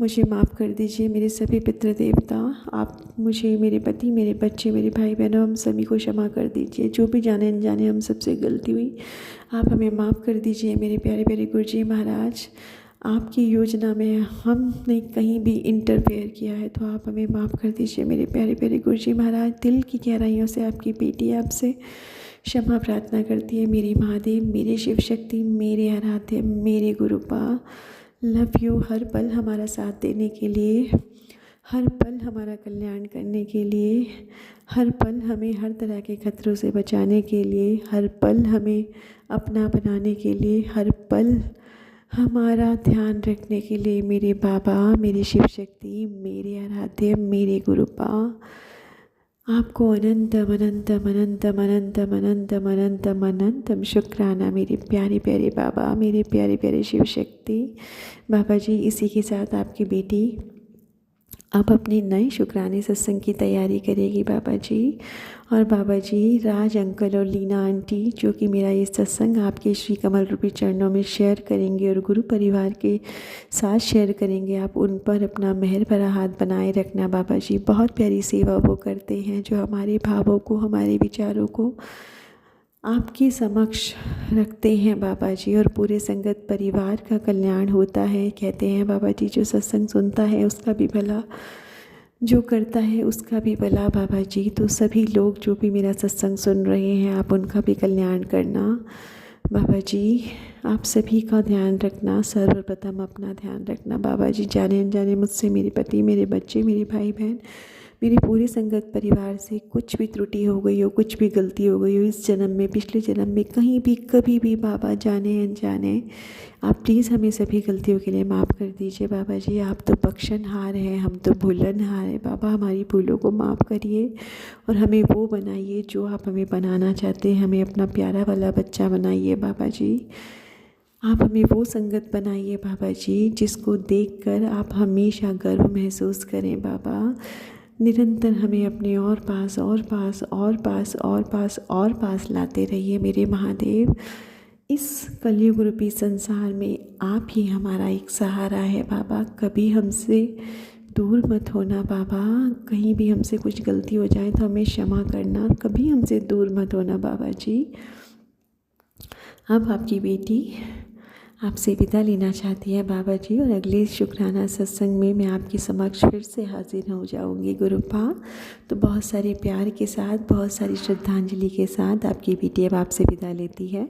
मुझे माफ़ कर दीजिए, मेरे सभी पितृ देवता। आप मुझे, मेरे पति, मेरे बच्चे, मेरे भाई बहनों, हम सभी को क्षमा कर दीजिए। जो भी जाने अनजाने हम सबसे गलती हुई, आप हमें माफ़ कर दीजिए मेरे प्यारे प्यारे गुरुजी महाराज। आपकी योजना में हमने कहीं भी इंटरफेयर किया है तो आप हमें माफ़ कर दीजिए मेरे प्यारे प्यारे गुरुजी महाराज। दिल की गहराइयों से आपकी बेटी आपसे क्षमा प्रार्थना करती है। मेरी महादेव, मेरे शिव शक्ति, मेरे आराध्य, मेरे गुरुपा, लव यू। हर पल हमारा साथ देने के लिए, हर पल हमारा कल्याण करने के लिए, हर पल हमें हर तरह के खतरों से बचाने के लिए, हर पल हमें अपना बनाने के लिए, हर पल हमारा ध्यान रखने के लिए मेरे बाबा, मेरी शिव शक्ति, मेरे आराध्य, मेरे गुरुपा, आपको अनंतम अनंतम अनंतम अनंतम अनंतम अनंतम अनंतम शुक्राना मेरे प्यारे प्यारे बाबा, मेरे प्यारे प्यारे शिव शक्ति। बाबा जी, इसी के साथ आपकी बेटी अब अपनी नए शुक्राने सत्संग की तैयारी करेगी बाबा जी। और बाबा जी, राज अंकल और लीना आंटी जो कि मेरा ये सत्संग आपके श्री कमल रूपी चरणों में शेयर करेंगे और गुरु परिवार के साथ शेयर करेंगे, आप उन पर अपना मेहर भरा हाथ बनाए रखना बाबा जी। बहुत प्यारी सेवा वो करते हैं, जो हमारे भावों को, हमारे विचारों को आपके समक्ष रखते हैं बाबा जी, और पूरे संगत परिवार का कल्याण होता है। कहते हैं बाबा जी, जो सत्संग सुनता है उसका भी भला, जो करता है उसका भी भला बाबा जी। तो सभी लोग जो भी मेरा सत्संग सुन रहे हैं, आप उनका भी कल्याण करना बाबा जी। आप सभी का ध्यान रखना, सर्वप्रथम अपना ध्यान रखना बाबा जी। जाने अनजाने मुझसे, मेरे पति, मेरे बच्चे, मेरे भाई बहन, मेरे पूरे संगत परिवार से कुछ भी त्रुटि हो गई हो, कुछ भी गलती हो गई हो इस जन्म में, पिछले जन्म में, कहीं भी कभी भी बाबा, जाने अनजाने, आप प्लीज़ हमें सभी गलतियों के लिए माफ़ कर दीजिए बाबा जी। आप तो बख्शनहार हैं, हम तो भूलनहार हैं बाबा। हमारी भूलों को माफ़ करिए और हमें वो बनाइए जो आप हमें बनाना चाहते हैं। हमें अपना प्यारा वाला बच्चा बनाइए बाबा जी। आप हमें वो संगत बनाइए बाबा जी जिसको देखकर आप हमेशा गर्व महसूस करें बाबा। निरंतर हमें अपने और पास और पास और पास और पास और पास लाते रहिए मेरे महादेव। इस कलयुग रूपी संसार में आप ही हमारा एक सहारा है बाबा। कभी हमसे दूर मत होना बाबा। कहीं भी हमसे कुछ गलती हो जाए तो हमें क्षमा करना, कभी हमसे दूर मत होना बाबा जी। अब आपकी बेटी आपसे विदा लेना चाहती है बाबा जी, और अगले शुक्राना सत्संग में मैं आपके समक्ष फिर से हाजिर हो जाऊंगी गुरुपा। तो बहुत सारे प्यार के साथ, बहुत सारी श्रद्धांजलि के साथ आपकी बेटी अब आपसे विदा लेती है।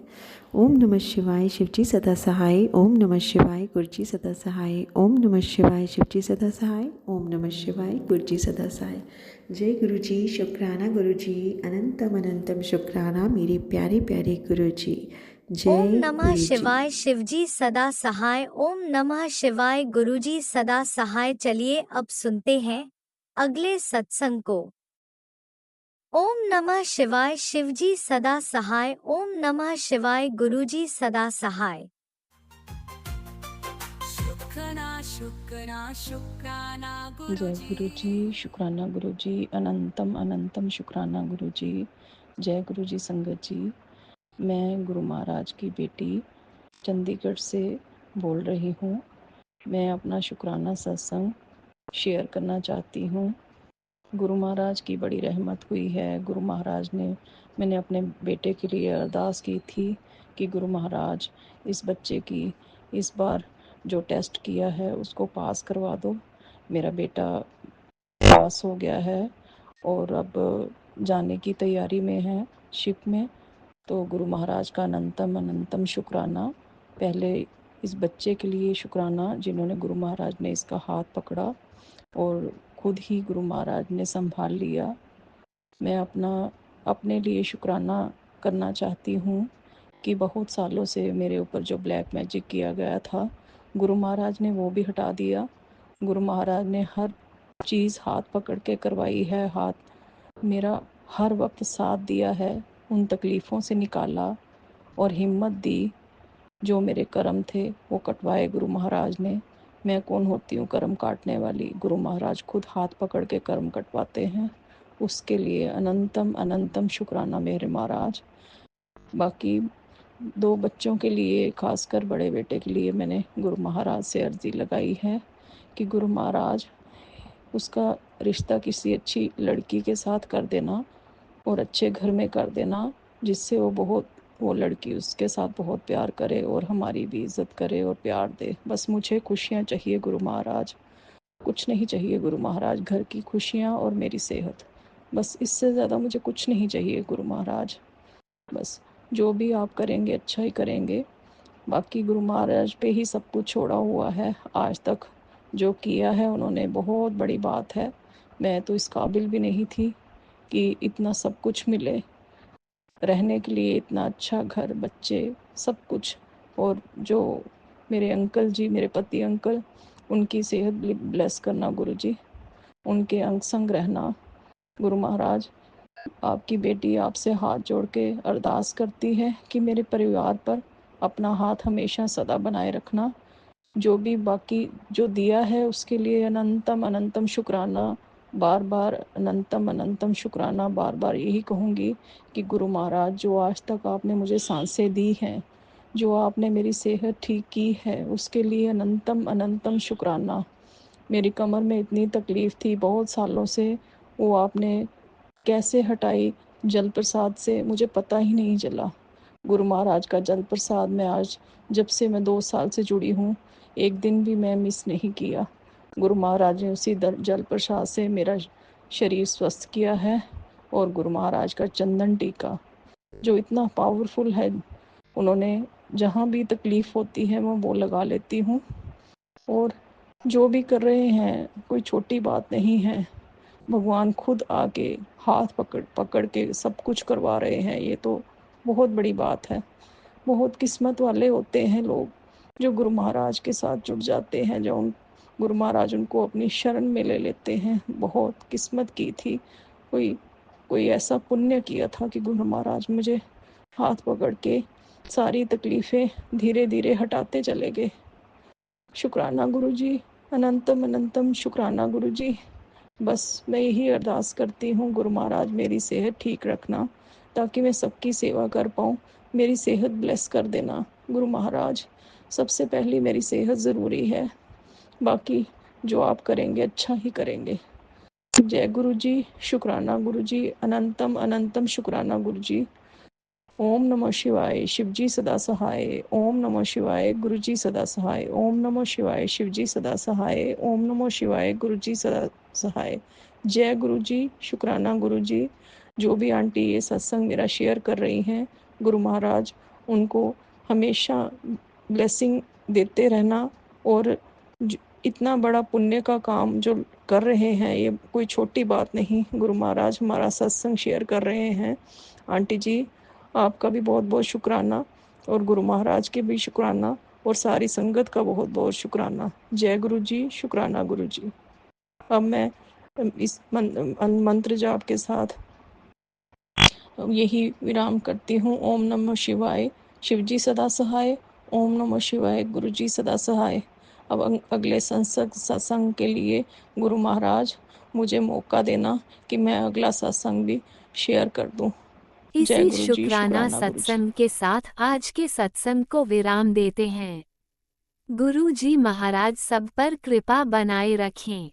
ओम नमः शिवाय, शिवजी सदा सहाय। ओम नमः शिवाय, गुरुजी सदा सहाय। ओम नमः शिवाय, शिवजी सदा सहाय। ओम नमः शिवाय, गुरुजी सदा सहाय। जय गुरु जी, शुक्राना गुरु जी, अनंतम अनंतम शुक्राना मेरे प्यारे प्यारे गुरु जी। ओम जय नमः गुरु जी। शिवाय, शिवजी सदा सहाय। ओम नमः शिवाय, गुरुजी सदा सहाय। चलिए अब सुनते हैं अगले सत्संग को। ओम नमः शिवाय, शिवजी सदा सहाय। ओम नमः शिवाय, गुरुजी सदा सहाय। जय गुरु जी, शुक्राना गुरु जी, अनंतम अनंतम शुक्राना गुरु जी। जय गुरु जी संगत जी। मैं गुरु महाराज की बेटी चंडीगढ़ से बोल रही हूँ। मैं अपना शुक्राना सत्संग शेयर करना चाहती हूँ। गुरु महाराज की बड़ी रहमत हुई है। गुरु महाराज ने, मैंने अपने बेटे के लिए अरदास की थी कि गुरु महाराज इस बच्चे की इस बार जो टेस्ट किया है उसको पास करवा दो। मेरा बेटा पास हो गया है और अब जाने की तैयारी में है शिप में। तो गुरु महाराज का अनंतम अनंतम शुक्राना। पहले इस बच्चे के लिए शुक्राना जिन्होंने गुरु महाराज ने इसका हाथ पकड़ा और खुद ही गुरु महाराज ने संभाल लिया। मैं अपने लिए शुक्राना करना चाहती हूँ कि बहुत सालों से मेरे ऊपर जो ब्लैक मैजिक किया गया था, गुरु महाराज ने वो भी हटा दिया। गुरु महाराज ने हर चीज़ हाथ पकड़ के करवाई है। हाथ मेरा हर वक्त साथ दिया है, उन तकलीफ़ों से निकाला और हिम्मत दी। जो मेरे कर्म थे वो कटवाए गुरु महाराज ने। मैं कौन होती हूँ कर्म काटने वाली, गुरु महाराज खुद हाथ पकड़ के कर्म कटवाते हैं। उसके लिए अनंतम अनंतम शुक्राना मेरे महाराज। बाकी दो बच्चों के लिए, खासकर बड़े बेटे के लिए, मैंने गुरु महाराज से अर्जी लगाई है कि गुरु महाराज उसका रिश्ता किसी अच्छी लड़की के साथ कर देना और अच्छे घर में कर देना, जिससे वो लड़की उसके साथ बहुत प्यार करे और हमारी भी इज़्ज़त करे और प्यार दे। बस मुझे खुशियाँ चाहिए गुरु महाराज, कुछ नहीं चाहिए गुरु महाराज। घर की खुशियाँ और मेरी सेहत, बस इससे ज़्यादा मुझे कुछ नहीं चाहिए गुरु महाराज। बस जो भी आप करेंगे अच्छा ही करेंगे। बाकी गुरु महाराज पे ही सब कुछ छोड़ा हुआ है। आज तक जो किया है उन्होंने बहुत बड़ी बात है। मैं तो इस काबिल भी नहीं थी कि इतना सब कुछ मिले, रहने के लिए इतना अच्छा घर, बच्चे, सब कुछ। और जो मेरे अंकल जी, मेरे पति अंकल, उनकी सेहत ब्लेस करना गुरु जी, उनके अंग संग रहना। गुरु महाराज, आपकी बेटी आपसे हाथ जोड़ के अरदास करती है कि मेरे परिवार पर अपना हाथ हमेशा सदा बनाए रखना। जो भी बाकी जो दिया है उसके लिए अनंतम अनंतम शुक्राना। बार बार अनंतम अनंतम शुक्राना बार बार यही कहूँगी कि गुरु महाराज, जो आज तक आपने मुझे सांसें दी हैं, जो आपने मेरी सेहत ठीक की है, उसके लिए अनंतम अनंतम शुक्राना। मेरी कमर में इतनी तकलीफ़ थी बहुत सालों से, वो आपने कैसे हटाई जल प्रसाद से मुझे पता ही नहीं चला। गुरु महाराज का जल प्रसाद मैं आज, जब से मैं 2 साल से जुड़ी हूँ, एक दिन भी मैं मिस नहीं किया। गुरु महाराज ने उसी जल प्रसाद से मेरा शरीर स्वस्थ किया है। और गुरु महाराज का चंदन टीका जो इतना पावरफुल है, उन्होंने जहाँ भी तकलीफ़ होती है मैं वो लगा लेती हूँ। और जो भी कर रहे हैं कोई छोटी बात नहीं है। भगवान खुद आके हाथ पकड़ पकड़ के सब कुछ करवा रहे हैं, ये तो बहुत बड़ी बात है। बहुत किस्मत वाले होते हैं लोग जो गुरु महाराज के साथ जुड़ जाते हैं, जो गुरु महाराज उनको अपनी शरण में ले लेते हैं। बहुत किस्मत की थी, कोई कोई ऐसा पुण्य किया था कि गुरु महाराज मुझे हाथ पकड़ के सारी तकलीफ़ें धीरे धीरे हटाते चले गए। शुक्राना गुरु जी, अनंतम अनंतम शुक्राना गुरु जी। बस मैं यही अरदास करती हूँ, गुरु महाराज मेरी सेहत ठीक रखना ताकि मैं सबकी सेवा कर पाऊँ। मेरी सेहत ब्लेस कर देना गुरु महाराज। सबसे पहले मेरी सेहत ज़रूरी है, बाकी जो आप करेंगे अच्छा ही करेंगे। जय गुरु जी, शुक्राना गुरु जी, अनंतम अनंतम शुक्राना गुरु जी। ओम नमः शिवाय, शिवजी सदा सहाय। ओम नमः शिवाय, गुरुजी सदा सहाय। ओम नमः शिवाय, शिवजी सदा सहाय। ओम नमः शिवाय, गुरुजी सदा सहाय। जय गुरु जी, शुक्राना गुरु जी। जो भी आंटी ये सत्संग मेरा शेयर कर रही हैं, गुरु महाराज उनको हमेशा ब्लेसिंग देते रहना। और इतना बड़ा पुण्य का काम जो कर रहे हैं, ये कोई छोटी बात नहीं। गुरु महाराज हमारा सत्संग शेयर कर रहे हैं। आंटी जी आपका भी बहुत बहुत शुक्राना, और गुरु महाराज के भी शुक्राना, और सारी संगत का बहुत बहुत शुक्राना। जय गुरु जी, शुक्राना गुरु जी। अब मैं इस मंत्र जाप के साथ यही विराम करती हूँ। ओम नमः शिवाय, शिवजी सदा सहाय। ओम नमः शिवाय, गुरु जी सदा सहाय। अब अगले सत्संग के लिए गुरु महाराज मुझे मौका देना कि मैं अगला सत्संग भी शेयर कर दूँ। जय इसी गुरु जी, शुक्राना शुक्राना गुरु जी। सत्संग के साथ आज के सत्संग को विराम देते हैं। गुरु जी महाराज सब पर कृपा बनाए रखें,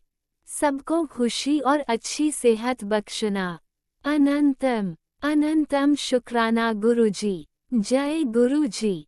सबको खुशी और अच्छी सेहत बख्शना। अनंतम अनंतम शुक्राना गुरु जी। जय गुरु जी।